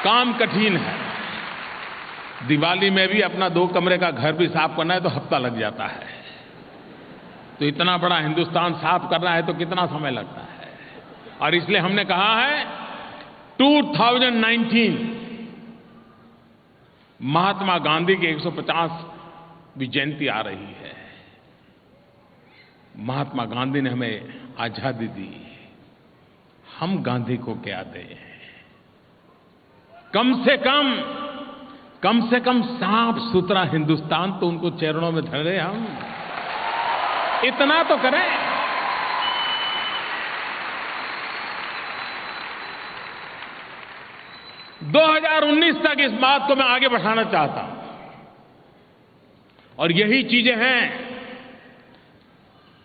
काम कठिन है। दिवाली में भी अपना 2 कमरे का घर भी साफ करना है तो हफ्ता लग जाता है, तो इतना बड़ा हिंदुस्तान साफ करना है तो कितना समय लगता है। और इसलिए हमने कहा है 2019 महात्मा गांधी की 150वीं जयंती आ रही है। महात्मा गांधी ने हमें आजादी दी, हम गांधी को क्या दें। कम से कम साफ सुथरा हिंदुस्तान तो उनको चरणों में धरे, हम इतना तो करें। दो 2019 तक इस बात को मैं आगे बढ़ाना चाहता हूं और यही चीजें हैं।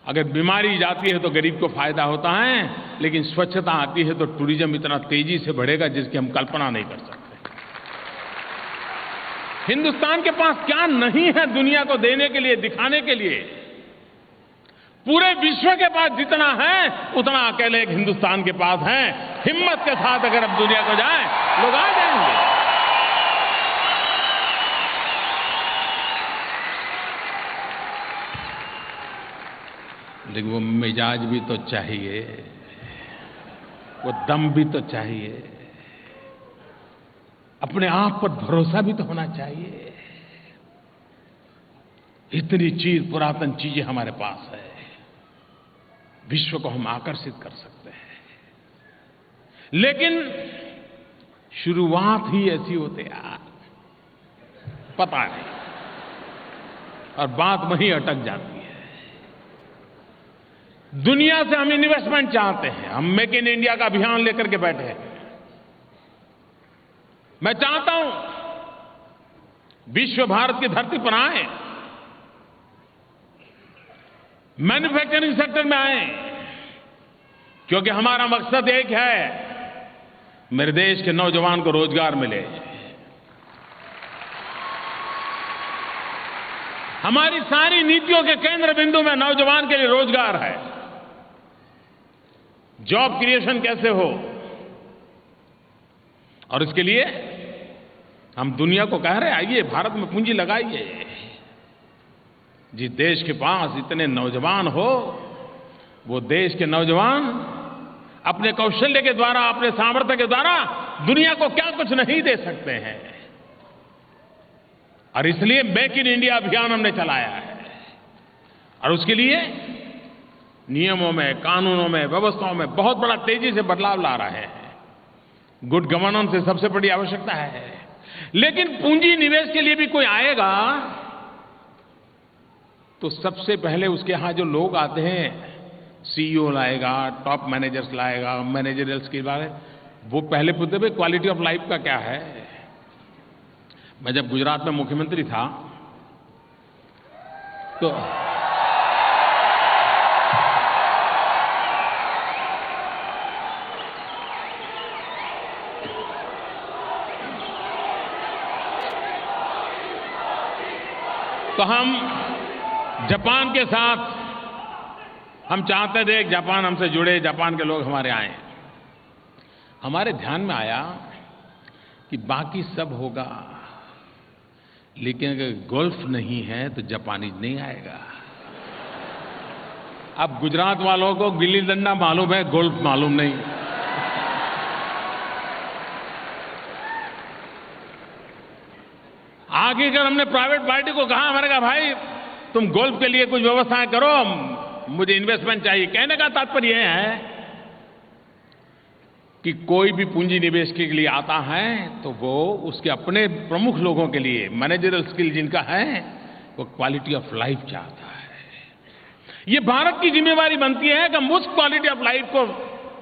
अगर बीमारी जाती है तो गरीब को फायदा होता है, लेकिन स्वच्छता आती है तो टूरिज्म इतना तेजी से बढ़ेगा जिसकी हम कल्पना नहीं कर सकते। हिंदुस्तान के पास क्या नहीं है दुनिया को देने के लिए, दिखाने के लिए। पूरे विश्व के पास जितना है उतना अकेले एक हिंदुस्तान के पास है। हिम्मत के साथ अगर अब दुनिया को जाए, लोग आ जाएंगे। लेकिन वो मिजाज भी तो चाहिए, वो दम भी तो चाहिए, अपने आप पर भरोसा भी तो होना चाहिए। इतनी चीज, पुरातन चीजें हमारे पास है, विश्व को हम आकर्षित कर सकते हैं, लेकिन शुरुआत ही ऐसी होती यार, पता नहीं, और बात वहीं अटक जाती है। दुनिया से हम इन्वेस्टमेंट चाहते हैं, हम मेक इन इंडिया का अभियान लेकर के बैठे हैं। मैं चाहता हूं विश्व भारत की धरती पर आए, मैन्युफैक्चरिंग सेक्टर में आए, क्योंकि हमारा मकसद एक है, मेरे देश के नौजवान को रोजगार मिले। हमारी सारी नीतियों के केंद्र बिंदु में नौजवान के लिए रोजगार है। जॉब क्रिएशन कैसे हो, और इसके लिए हम दुनिया को कह रहे हैं, आइए भारत में पूंजी लगाइए। जिस देश के पास इतने नौजवान हो, वो देश के नौजवान अपने कौशल्य के द्वारा, अपने सामर्थ्य के द्वारा दुनिया को क्या कुछ नहीं दे सकते हैं। और इसलिए मेक इन इंडिया अभियान हमने चलाया है, और उसके लिए नियमों में, कानूनों में, व्यवस्थाओं में बहुत बड़ा तेजी से बदलाव ला रहे हैं। गुड गवर्नेंस से सबसे बड़ी आवश्यकता है। लेकिन पूंजी निवेश के लिए भी कोई आएगा तो सबसे पहले उसके यहां जो लोग आते हैं, सीईओ लाएगा, टॉप मैनेजर्स लाएगा, मैनेजरियल स्किल वाले, वो पहले पूछते भाई क्वालिटी ऑफ लाइफ का क्या है। मैं जब गुजरात में मुख्यमंत्री था तो तो हम जापान के साथ हम चाहते थे कि जापान हमसे जुड़े, जापान के लोग हमारे आए। हमारे ध्यान में आया कि बाकी सब होगा, लेकिन अगर गोल्फ नहीं है तो जापानी नहीं आएगा। अब गुजरात वालों को गिल्ली डंडा मालूम है, गोल्फ मालूम नहीं। आगे कर हमने प्राइवेट पार्टी को कहा, हमारे कहा भाई तुम गोल्फ के लिए कुछ व्यवस्थाएं करो, मुझे इन्वेस्टमेंट चाहिए। कहने का तात्पर्य यह है कि कोई भी पूंजी निवेश के लिए आता है तो वो उसके अपने प्रमुख लोगों के लिए मैनेजरल स्किल जिनका है वो क्वालिटी ऑफ लाइफ चाहता है। ये भारत की जिम्मेवारी बनती है कि हम उस क्वालिटी ऑफ लाइफ को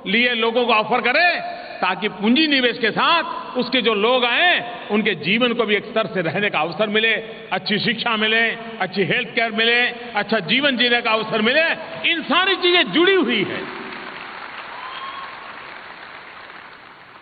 लिए लोगों को ऑफर करें ताकि पूंजी निवेश के साथ उसके जो लोग आए उनके जीवन को भी एक स्तर से रहने का अवसर मिले, अच्छी शिक्षा मिले, अच्छी हेल्थ केयर मिले, अच्छा जीवन जीने का अवसर मिले। इन सारी चीजें जुड़ी हुई है।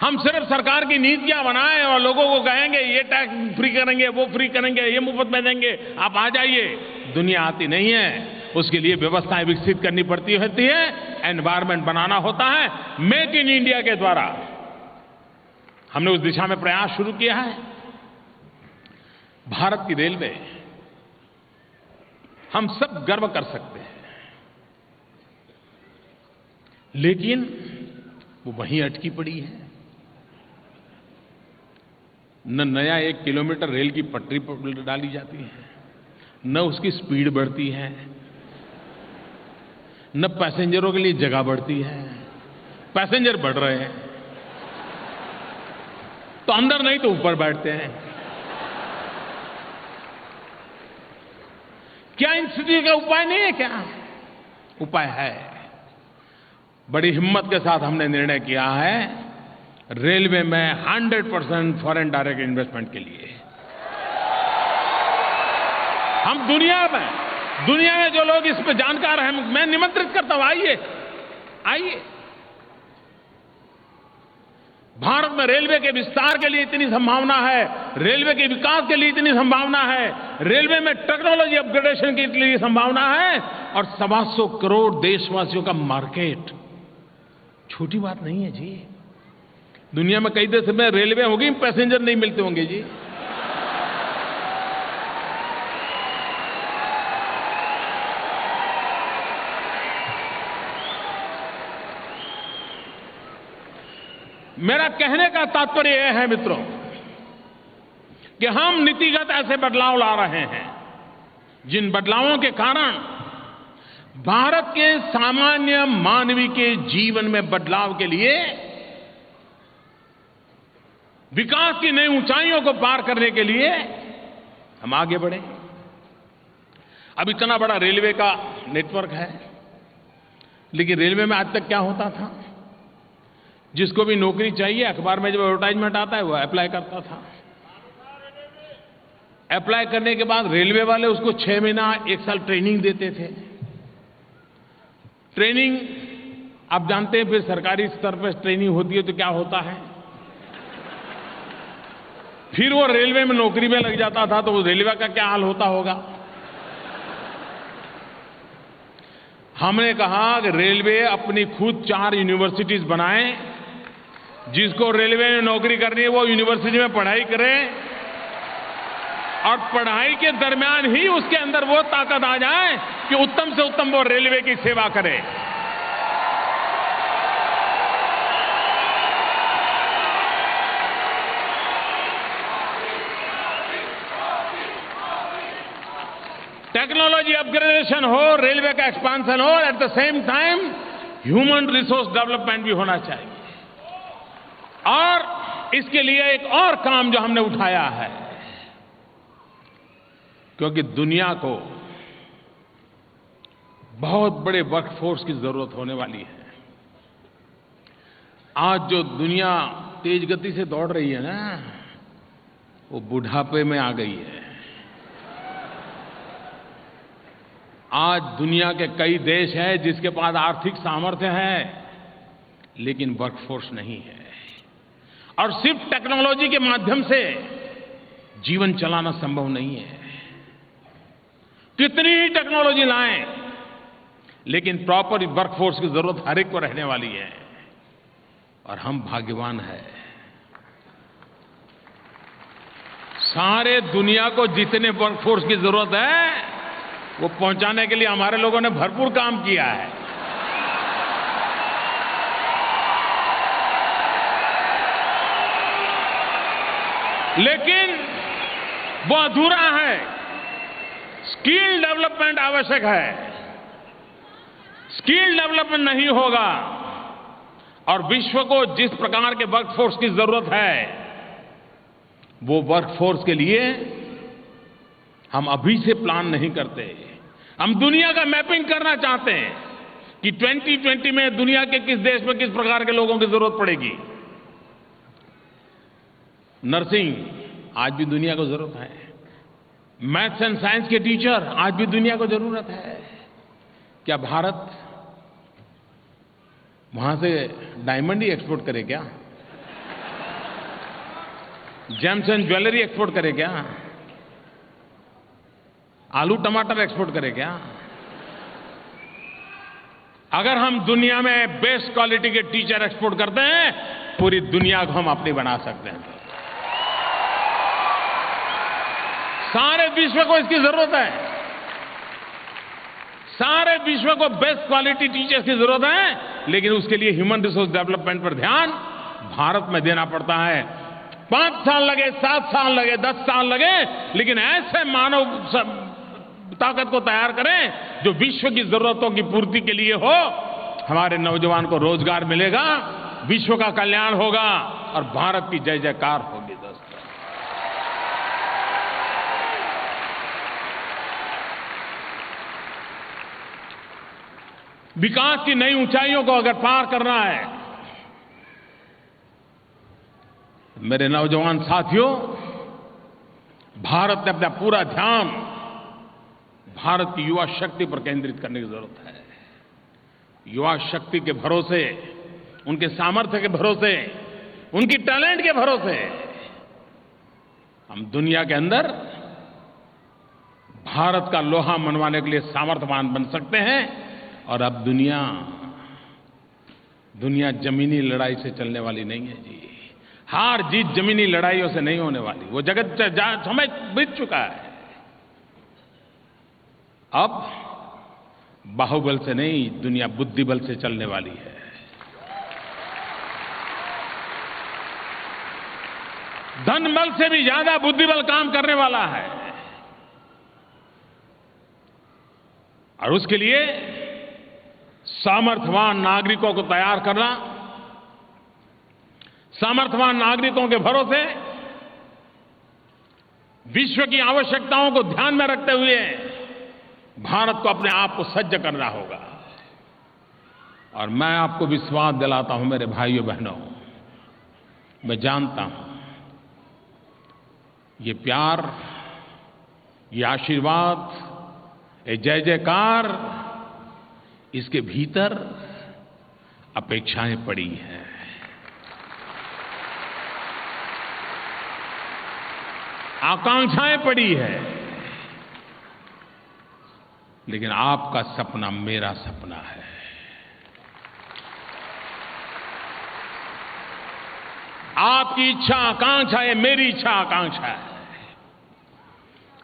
हम सिर्फ सरकार की नीतियां बनाएं और लोगों को कहेंगे ये टैक्स फ्री करेंगे, वो फ्री करेंगे, ये मुफ्त में देंगे, आप आ जाइए। दुनिया आती नहीं है, उसके लिए व्यवस्थाएं विकसित करनी पड़ती होती है, एनवायरनमेंट बनाना होता है। मेक इन इंडिया के द्वारा हमने उस दिशा में प्रयास शुरू किया है। भारत की रेलवे हम सब गर्व कर सकते हैं, लेकिन वो वहीं अटकी पड़ी है। न नया 1 किलोमीटर रेल की पटरी पर डाली जाती है, न उसकी स्पीड बढ़ती है, न पैसेंजरों के लिए जगह बढ़ती है। पैसेंजर बढ़ रहे हैं तो अंदर नहीं तो ऊपर बैठते हैं। क्या इन स्थिति का उपाय नहीं है? क्या उपाय है? बड़ी हिम्मत के साथ हमने निर्णय किया है रेलवे में 100% फॉरेन डायरेक्ट इन्वेस्टमेंट के लिए। हम दुनिया में जो लोग इस पे जानकार हैं, मैं निमंत्रित करता हूं, आइए। भारत में रेलवे के विस्तार के लिए इतनी संभावना है, रेलवे के विकास के लिए इतनी संभावना है, रेलवे में टेक्नोलॉजी अपग्रेडेशन के लिए संभावना है, और 125 करोड़ देशवासियों का मार्केट छोटी बात नहीं है जी। दुनिया में कई देश में रेलवे होगी, पैसेंजर नहीं मिलते होंगे जी। मेरा कहने का तात्पर्य यह है मित्रों कि हम नीतिगत ऐसे बदलाव ला रहे हैं जिन बदलावों के कारण भारत के सामान्य मानवी के जीवन में बदलाव के लिए, विकास की नई ऊंचाइयों को पार करने के लिए हम आगे बढ़े। अब इतना बड़ा रेलवे का नेटवर्क है, लेकिन रेलवे में आज तक क्या होता था? जिसको भी नौकरी चाहिए, अखबार में जब एडवर्टाइजमेंट आता है वो अप्लाई करता था। अप्लाई करने के बाद रेलवे वाले उसको 6 महीना 1 साल ट्रेनिंग देते थे। ट्रेनिंग आप जानते हैं, फिर सरकारी स्तर पर ट्रेनिंग होती है तो क्या होता है, फिर वो रेलवे में नौकरी में लग जाता था, तो वो रेलवे का क्या हाल होता होगा। हमने कहा कि रेलवे अपनी खुद 4 यूनिवर्सिटीज बनाए, जिसको रेलवे में नौकरी करनी है वो यूनिवर्सिटी में पढ़ाई करे, और पढ़ाई के दरमियान ही उसके अंदर वो ताकत आ जाए कि उत्तम से उत्तम वो रेलवे की सेवा करे। टेक्नोलॉजी अपग्रेडेशन हो, रेलवे का एक्सपांशन हो, at the same time human resource development भी होना चाहिए। और इसके लिए एक और काम जो हमने उठाया है, क्योंकि दुनिया को बहुत बड़े वर्कफोर्स की जरूरत होने वाली है। आज जो दुनिया तेज गति से दौड़ रही है ना, वो बुढ़ापे में आ गई है। आज दुनिया के कई देश हैं जिसके पास आर्थिक सामर्थ्य है, लेकिन वर्कफोर्स नहीं है, और सिर्फ टेक्नोलॉजी के माध्यम से जीवन चलाना संभव नहीं है। कितनी ही टेक्नोलॉजी लाएं, लेकिन प्रॉपर वर्कफोर्स की जरूरत हर एक को रहने वाली है। और हम भाग्यवान हैं, सारे दुनिया को जितने वर्कफोर्स की जरूरत है वो पहुंचाने के लिए हमारे लोगों ने भरपूर काम किया है। लेकिन वो अधूरा है। स्किल डेवलपमेंट आवश्यक है। स्किल डेवलपमेंट नहीं होगा और विश्व को जिस प्रकार के वर्कफोर्स की जरूरत है, वो वर्कफोर्स के लिए हम अभी से प्लान नहीं करते। हम दुनिया का मैपिंग करना चाहते हैं कि 2020 में दुनिया के किस देश में किस प्रकार के लोगों की जरूरत पड़ेगी। नर्सिंग आज भी दुनिया को जरूरत है। मैथ्स एंड साइंस के टीचर आज भी दुनिया को जरूरत है। क्या भारत वहां से डायमंड ही एक्सपोर्ट करे क्या? जेम्स एंड ज्वेलरी एक्सपोर्ट करे क्या? आलू टमाटर एक्सपोर्ट करे क्या? अगर हम दुनिया में बेस्ट क्वालिटी के टीचर एक्सपोर्ट करते हैं, पूरी दुनिया को हम अपनी बना सकते हैं। सारे विश्व को इसकी जरूरत है। सारे विश्व को बेस्ट क्वालिटी टीचर्स की जरूरत है, लेकिन उसके लिए ह्यूमन रिसोर्स डेवलपमेंट पर ध्यान भारत में देना पड़ता है। 5 साल लगे, 7 साल लगे, 10 साल लगे, लेकिन ऐसे मानव ताकत को तैयार करें जो विश्व की जरूरतों की पूर्ति के लिए हो। हमारे नौजवान को रोजगार मिलेगा, विश्व का कल्याण होगा और भारत की जय जयकार होगी। दोस्तों, विकास की नई ऊंचाइयों को अगर पार करना है, मेरे नौजवान साथियों, भारत ने अपना पूरा ध्यान भारत की युवा शक्ति पर केंद्रित करने की जरूरत है। युवा शक्ति के भरोसे, उनके सामर्थ्य के भरोसे, उनकी टैलेंट के भरोसे हम दुनिया के अंदर भारत का लोहा मनवाने के लिए सामर्थ्यवान बन सकते हैं। और अब दुनिया जमीनी लड़ाई से चलने वाली नहीं है जी। हार जीत जमीनी लड़ाइयों से नहीं होने वाली। वो जगत समय बीत चुका है। अब बाहुबल से नहीं, दुनिया बुद्धिबल से चलने वाली है। धनबल से भी ज्यादा बुद्धिबल काम करने वाला है। और उसके लिए सामर्थ्यवान नागरिकों को तैयार करना, सामर्थ्यवान नागरिकों के भरोसे विश्व की आवश्यकताओं को ध्यान में रखते हुए भारत को अपने आप को सज्ज करना होगा। और मैं आपको विश्वास दिलाता हूं मेरे भाइयों बहनों, मैं जानता हूं ये प्यार, ये आशीर्वाद, ये जय जयकार, इसके भीतर अपेक्षाएं पड़ी हैं। आकांक्षाएं पड़ी है। लेकिन आपका सपना मेरा सपना है। आपकी इच्छा आकांक्षा है, मेरी इच्छा आकांक्षा है।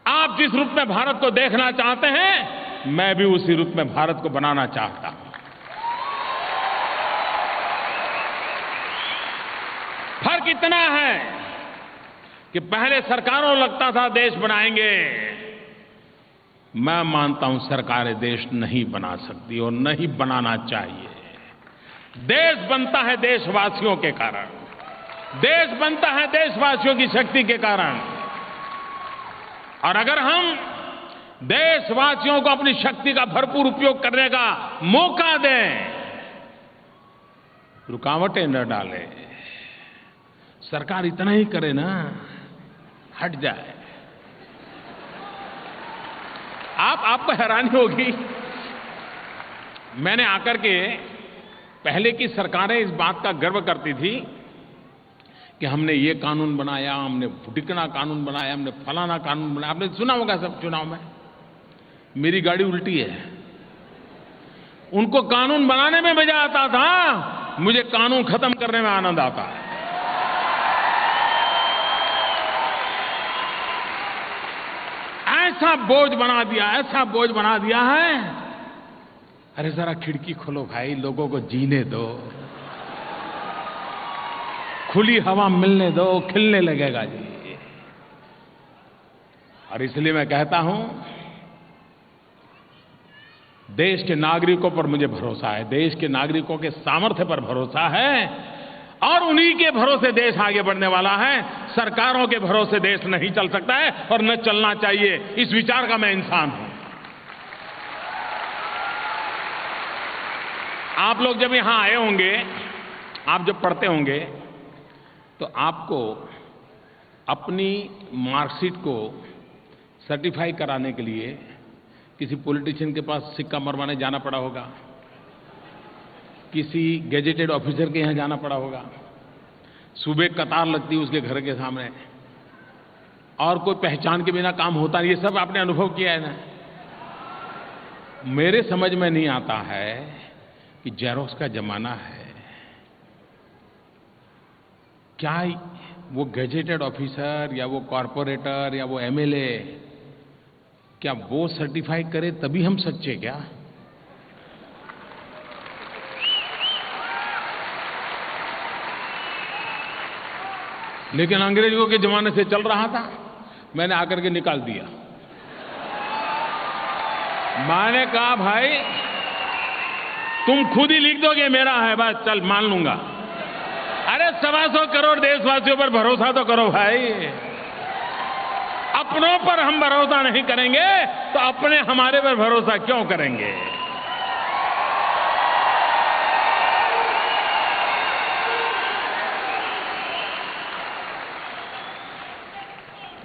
आप जिस रूप में भारत को देखना चाहते हैं, मैं भी उसी रूप में भारत को बनाना चाहता हूं। फर्क इतना है कि पहले सरकारों लगता था देश बनाएंगे। मैं मानता हूं सरकारें देश नहीं बना सकती और नहीं बनाना चाहिए। देश बनता है देशवासियों के कारण। देश बनता है देशवासियों की शक्ति के कारण। और अगर हम देशवासियों को अपनी शक्ति का भरपूर उपयोग करने का मौका दें, रुकावटें न डालें, सरकार इतना ही करे ना, हट जाए। आपको हैरानी होगी, मैंने आकर के, पहले की सरकारें इस बात का गर्व करती थी कि हमने ये कानून बनाया, हमने फुटिकना कानून बनाया, हमने फलाना कानून बनाया। आपने सुना होगा सब चुनाव में। मेरी गाड़ी उल्टी है। उनको कानून बनाने में मजा आता था, मुझे कानून खत्म करने में आनंद आता है। ऐसा बोझ बना दिया, ऐसा बोझ बना दिया है। अरे जरा खिड़की खोलो भाई, लोगों को जीने दो, खुली हवा मिलने दो, खिलने लगेगा जी। और इसलिए मैं कहता हूं, देश के नागरिकों पर मुझे भरोसा है, देश के नागरिकों के सामर्थ्य पर भरोसा है, और उन्हीं के भरोसे देश आगे बढ़ने वाला है। सरकारों के भरोसे देश नहीं चल सकता है और न चलना चाहिए। इस विचार का मैं इंसान हूं। आप लोग जब यहां आए होंगे, आप जब पढ़ते होंगे, तो आपको अपनी मार्कशीट को सर्टिफाई कराने के लिए किसी पॉलिटिशियन के पास सिक्का मरवाने जाना पड़ा होगा, किसी गेजेटेड ऑफिसर के यहाँ जाना पड़ा होगा, सुबह कतार लगती उसके घर के सामने, और कोई पहचान के बिना काम होता नहीं। ये सब आपने अनुभव किया है ना। मेरे समझ में नहीं आता है कि जेरोक्स का जमाना है, क्या वो गेजेटेड ऑफिसर या वो कॉर्पोरेटर या वो एमएलए, क्या वो सर्टिफाई करे तभी हम सच्चे क्या? लेकिन अंग्रेजों के जमाने से चल रहा था, मैंने आकर के निकाल दिया। मैंने कहा भाई तुम खुद ही लिख दोगे मेरा है, बस चल मान लूंगा। अरे 125 करोड़ देशवासियों पर भरोसा तो करो भाई। अपनों पर हम भरोसा नहीं करेंगे तो अपने हमारे पर भरोसा क्यों करेंगे?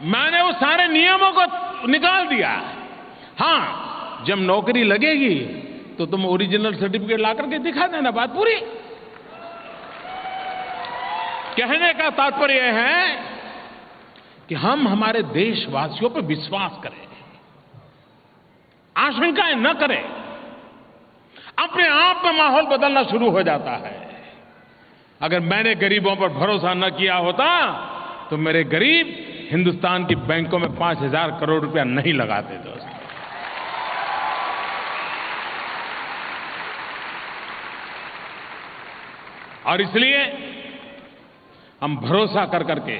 मैंने वो सारे नियमों को निकाल दिया। हां, जब नौकरी लगेगी तो तुम ओरिजिनल सर्टिफिकेट ला करके दिखा देना, बात पूरी। कहने का तात्पर्य है कि हम हमारे देशवासियों पर विश्वास करें, आशंकाएं न करें। अपने आप में माहौल बदलना शुरू हो जाता है। अगर मैंने गरीबों पर भरोसा न किया होता तो मेरे गरीब हिंदुस्तान की बैंकों में 5,000 करोड़ रुपया नहीं लगाते दोस्त। और इसलिए हम भरोसा कर करके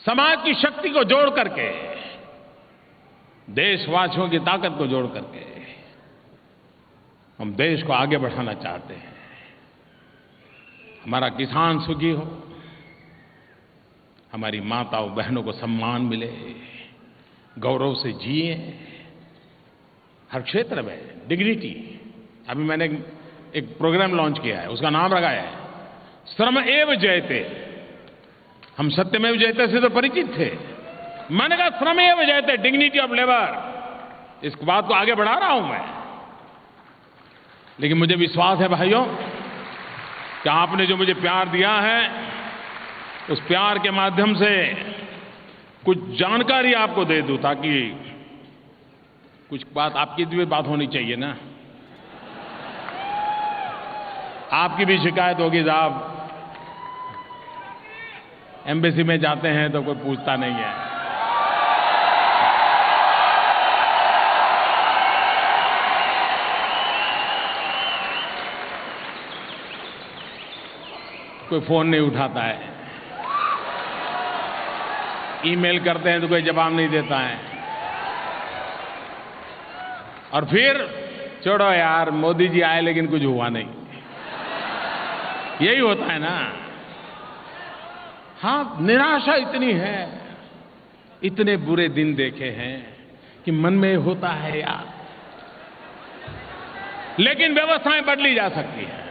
समाज की शक्ति को जोड़ करके, देशवासियों की ताकत को जोड़ करके हम देश को आगे बढ़ाना चाहते हैं। हमारा किसान सुखी हो, हमारी माताओं बहनों को सम्मान मिले, गौरव से जिए, हर क्षेत्र में डिग्निटी। अभी मैंने एक प्रोग्राम लॉन्च किया है, उसका नाम रखा है श्रम एव जयते। हम सत्यमेव जयते से तो परिचित थे, मैंने कहा श्रम एव जयते, डिग्निटी ऑफ लेबर। इस बात को आगे बढ़ा रहा हूं मैं। लेकिन मुझे विश्वास है भाइयों कि आपने जो मुझे प्यार दिया है, उस प्यार के माध्यम से कुछ जानकारी आपको दे दूं, ताकि कुछ बात आपकी भी बात होनी चाहिए ना। आपकी भी शिकायत होगी साहब, एम्बेसी में जाते हैं तो कोई पूछता नहीं है। कोई फोन नहीं उठाता है, ईमेल करते हैं तो कोई जवाब नहीं देता है, और फिर छोड़ो यार मोदी जी आए लेकिन कुछ हुआ नहीं, यही होता है ना। हाँ, निराशा इतनी है, इतने बुरे दिन देखे हैं कि मन में होता है यार, लेकिन व्यवस्थाएं बदली जा सकती हैं।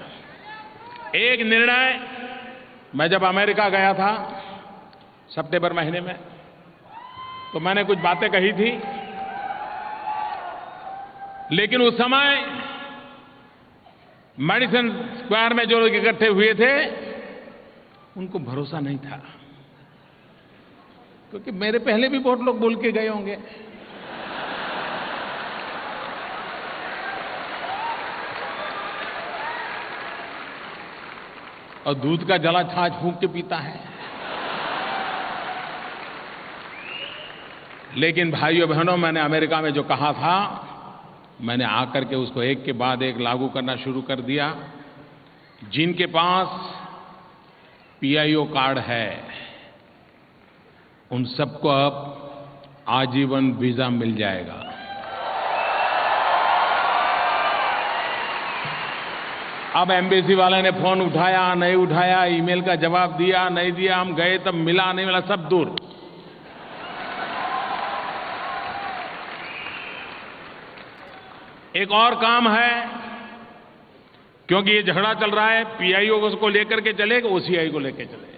एक निर्णय, मैं जब अमेरिका गया था सितंबर महीने में, तो मैंने कुछ बातें कही थी, लेकिन उस समय मेडिसन स्क्वायर में जो लोग इकट्ठे हुए थे उनको भरोसा नहीं था। क्योंकि मेरे पहले भी बहुत लोग बोल के गए होंगे। और दूध का जला छाछ फूंक के पीता है। लेकिन भाइयों बहनों, मैंने अमेरिका में जो कहा था, मैंने आकर के उसको एक के बाद एक लागू करना शुरू कर दिया। जिनके पास पीआईओ कार्ड है, उन सबको अब आजीवन वीजा मिल जाएगा। अब एम्बेसी वाले ने फोन उठाया नहीं उठाया, ईमेल का जवाब दिया नहीं दिया, हम गए तब मिला नहीं मिला, सब दूर। एक और काम है, क्योंकि ये झगड़ा चल रहा है, पीआईओ को लेकर के चले कि ओसीआई को लेकर चले।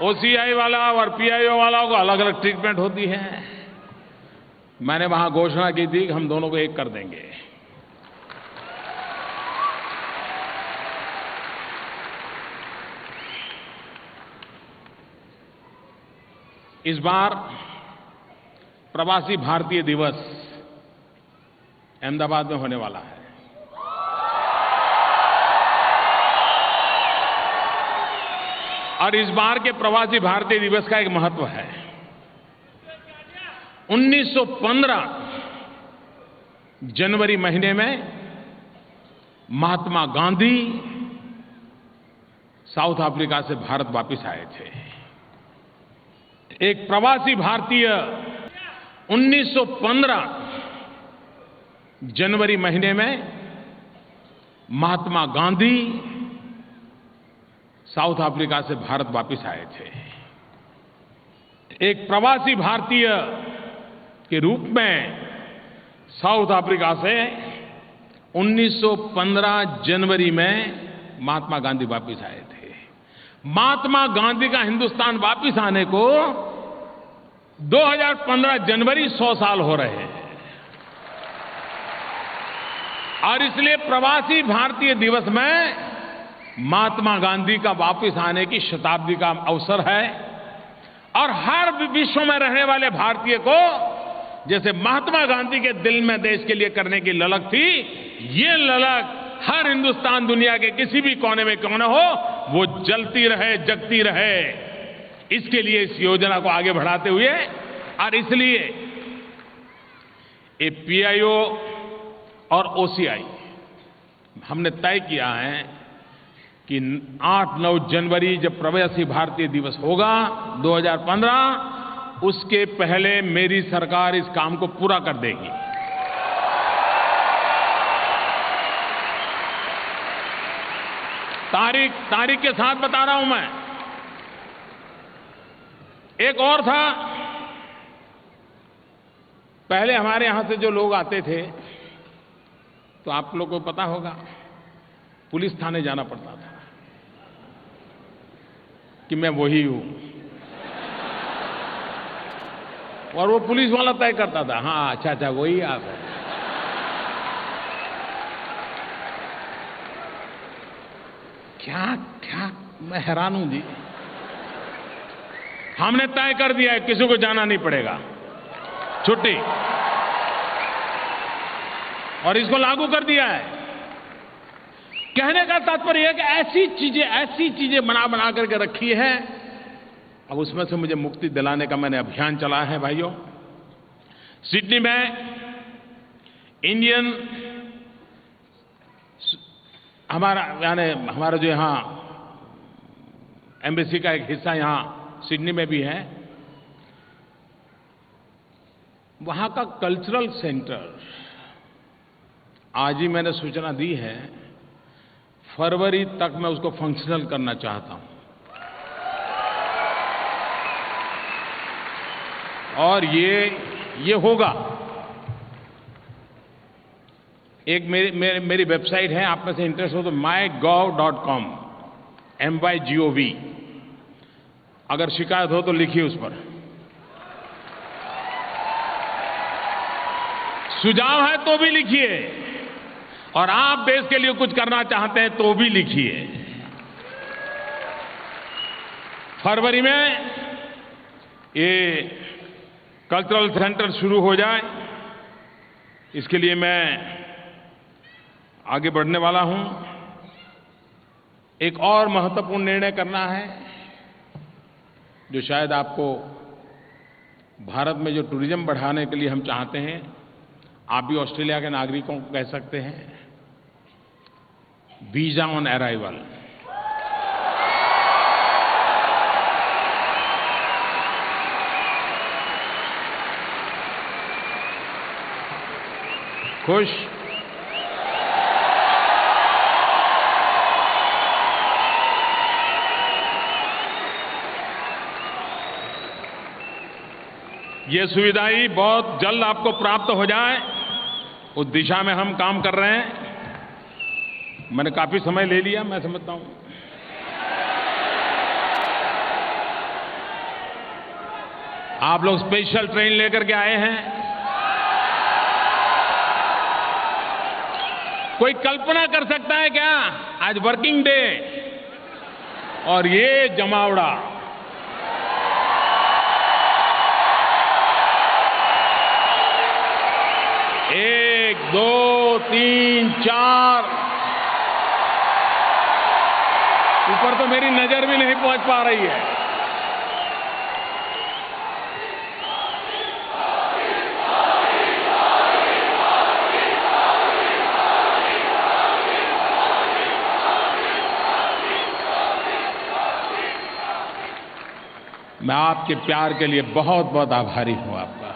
ओसीआई वाला और पीआईओ वाला को अलग अलग ट्रीटमेंट होती है। मैंने वहां घोषणा की थी कि हम दोनों को एक कर देंगे। इस बार प्रवासी भारतीय दिवस अहमदाबाद में होने वाला है। और इस बार के प्रवासी भारतीय दिवस का एक महत्व है। 1915 जनवरी महीने में महात्मा गांधी साउथ अफ्रीका से भारत वापस आए थे। एक प्रवासी भारतीय 1915 जनवरी महीने में महात्मा गांधी साउथ अफ्रीका से भारत वापस आए थे। एक प्रवासी भारतीय के रूप में साउथ अफ्रीका से 1915 जनवरी में महात्मा गांधी वापस आए थे। महात्मा गांधी का हिंदुस्तान वापस आने को 2015 जनवरी 100 साल हो रहे हैं। और इसलिए प्रवासी भारतीय दिवस में महात्मा गांधी का वापस आने की शताब्दी का अवसर है। और हर विश्व में रहने वाले भारतीय को जैसे महात्मा गांधी के दिल में देश के लिए करने की ललक थी, ये ललक हर हिंदुस्तान दुनिया के किसी भी कोने में क्यों न हो, वो जलती रहे, जगती रहे। इसके लिए इस योजना को आगे बढ़ाते हुए और इसलिए ये पीआईओ और ओसीआई हमने तय किया है कि 8-9 जनवरी जब प्रवासी भारतीय दिवस होगा 2015, उसके पहले मेरी सरकार इस काम को पूरा कर देगी। तारीख के साथ बता रहा हूं मैं। एक और था, पहले हमारे यहां से जो लोग आते थे तो आप लोगों को पता होगा, पुलिस थाने जाना पड़ता था कि मैं वही हूं, और वो पुलिस वाला तय करता था, हाँ अच्छा वही आप है। क्या मैं हैरान हूं जी। हमने तय कर दिया है किसी को जाना नहीं पड़ेगा, छुट्टी, और इसको लागू कर दिया है। कहने का तात्पर्य है कि ऐसी चीजें बना करके रखी है। अब उसमें से मुझे मुक्ति दिलाने का मैंने अभियान चलाया है भाइयों। सिडनी में इंडियन हमारा जो यहां एम्बेसी का एक हिस्सा यहां सिडनी में भी है, वहां का कल्चरल सेंटर आज ही मैंने सूचना दी है, फरवरी तक मैं उसको फंक्शनल करना चाहता हूं। और ये होगा। एक मेरी वेबसाइट है, आप में से इंटरेस्ट हो तो mygov.com, MYGOV। अगर शिकायत हो तो लिखिए उस पर। सुझाव है तो भी लिखिए, और आप देश के लिए कुछ करना चाहते हैं तो भी लिखिए। फरवरी में ये कल्चरल सेंटर शुरू हो जाए, इसके लिए मैं आगे बढ़ने वाला हूं। एक और महत्वपूर्ण निर्णय करना है जो शायद आपको भारत में जो टूरिज्म बढ़ाने के लिए हम चाहते हैं, आप भी ऑस्ट्रेलिया के नागरिकों को कह सकते हैं, वीजा ऑन अराइवल। खुश? ये सुविधाएं बहुत जल्द आपको प्राप्त हो जाए, उस दिशा में हम काम कर रहे हैं। मैंने काफी समय ले लिया, मैं समझता हूं। आप लोग स्पेशल ट्रेन लेकर के आए हैं। कोई कल्पना कर सकता है क्या आज वर्किंग डे और ये जमावड़ा? एक, दो, तीन, चार, ऊपर तो मेरी नजर भी नहीं पहुंच पा रही है। मैं आपके प्यार के लिए बहुत बहुत आभारी हूं आपका,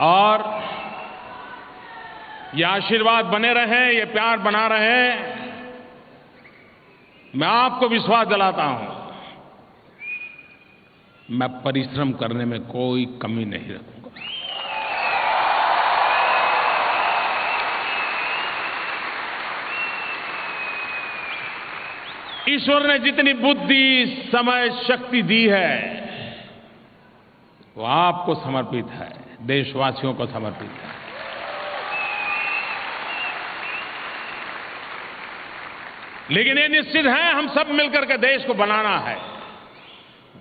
और ये आशीर्वाद बने रहे, ये प्यार बना रहे। मैं आपको विश्वास दिलाता हूं, मैं परिश्रम करने में कोई कमी नहीं रखूंगा। ईश्वर ने जितनी बुद्धि, समय, शक्ति दी है वो आपको समर्पित है, देशवासियों को समर्पित है। लेकिन ये निश्चित है, हम सब मिलकर के देश को बनाना है।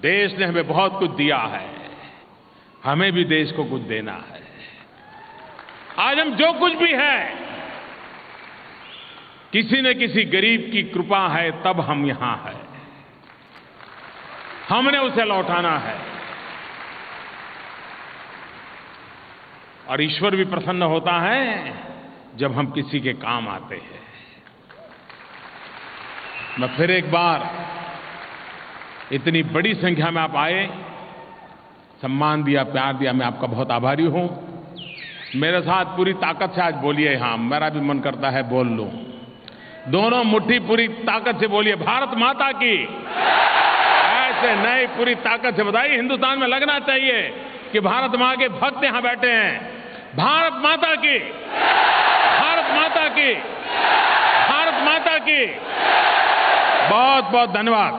देश ने हमें बहुत कुछ दिया है, हमें भी देश को कुछ देना है। आज हम जो कुछ भी है, किसी न किसी गरीब की कृपा है, तब हम यहां हैं। हमने उसे लौटाना है, और ईश्वर भी प्रसन्न होता है जब हम किसी के काम आते हैं। मैं फिर एक बार, इतनी बड़ी संख्या में आप आए, सम्मान दिया, प्यार दिया, मैं आपका बहुत आभारी हूं। मेरे साथ पूरी ताकत से आज बोलिए। यहां मेरा भी मन करता है बोल लूं। दोनों मुट्ठी पूरी ताकत से बोलिए, भारत माता की। ऐसे नहीं, पूरी ताकत से बताइए। हिंदुस्तान में लगना चाहिए कि भारत मां के भक्त यहां बैठे हैं। भारत माता की, भारत माता की, भारत माता की। बहुत बहुत धन्यवाद।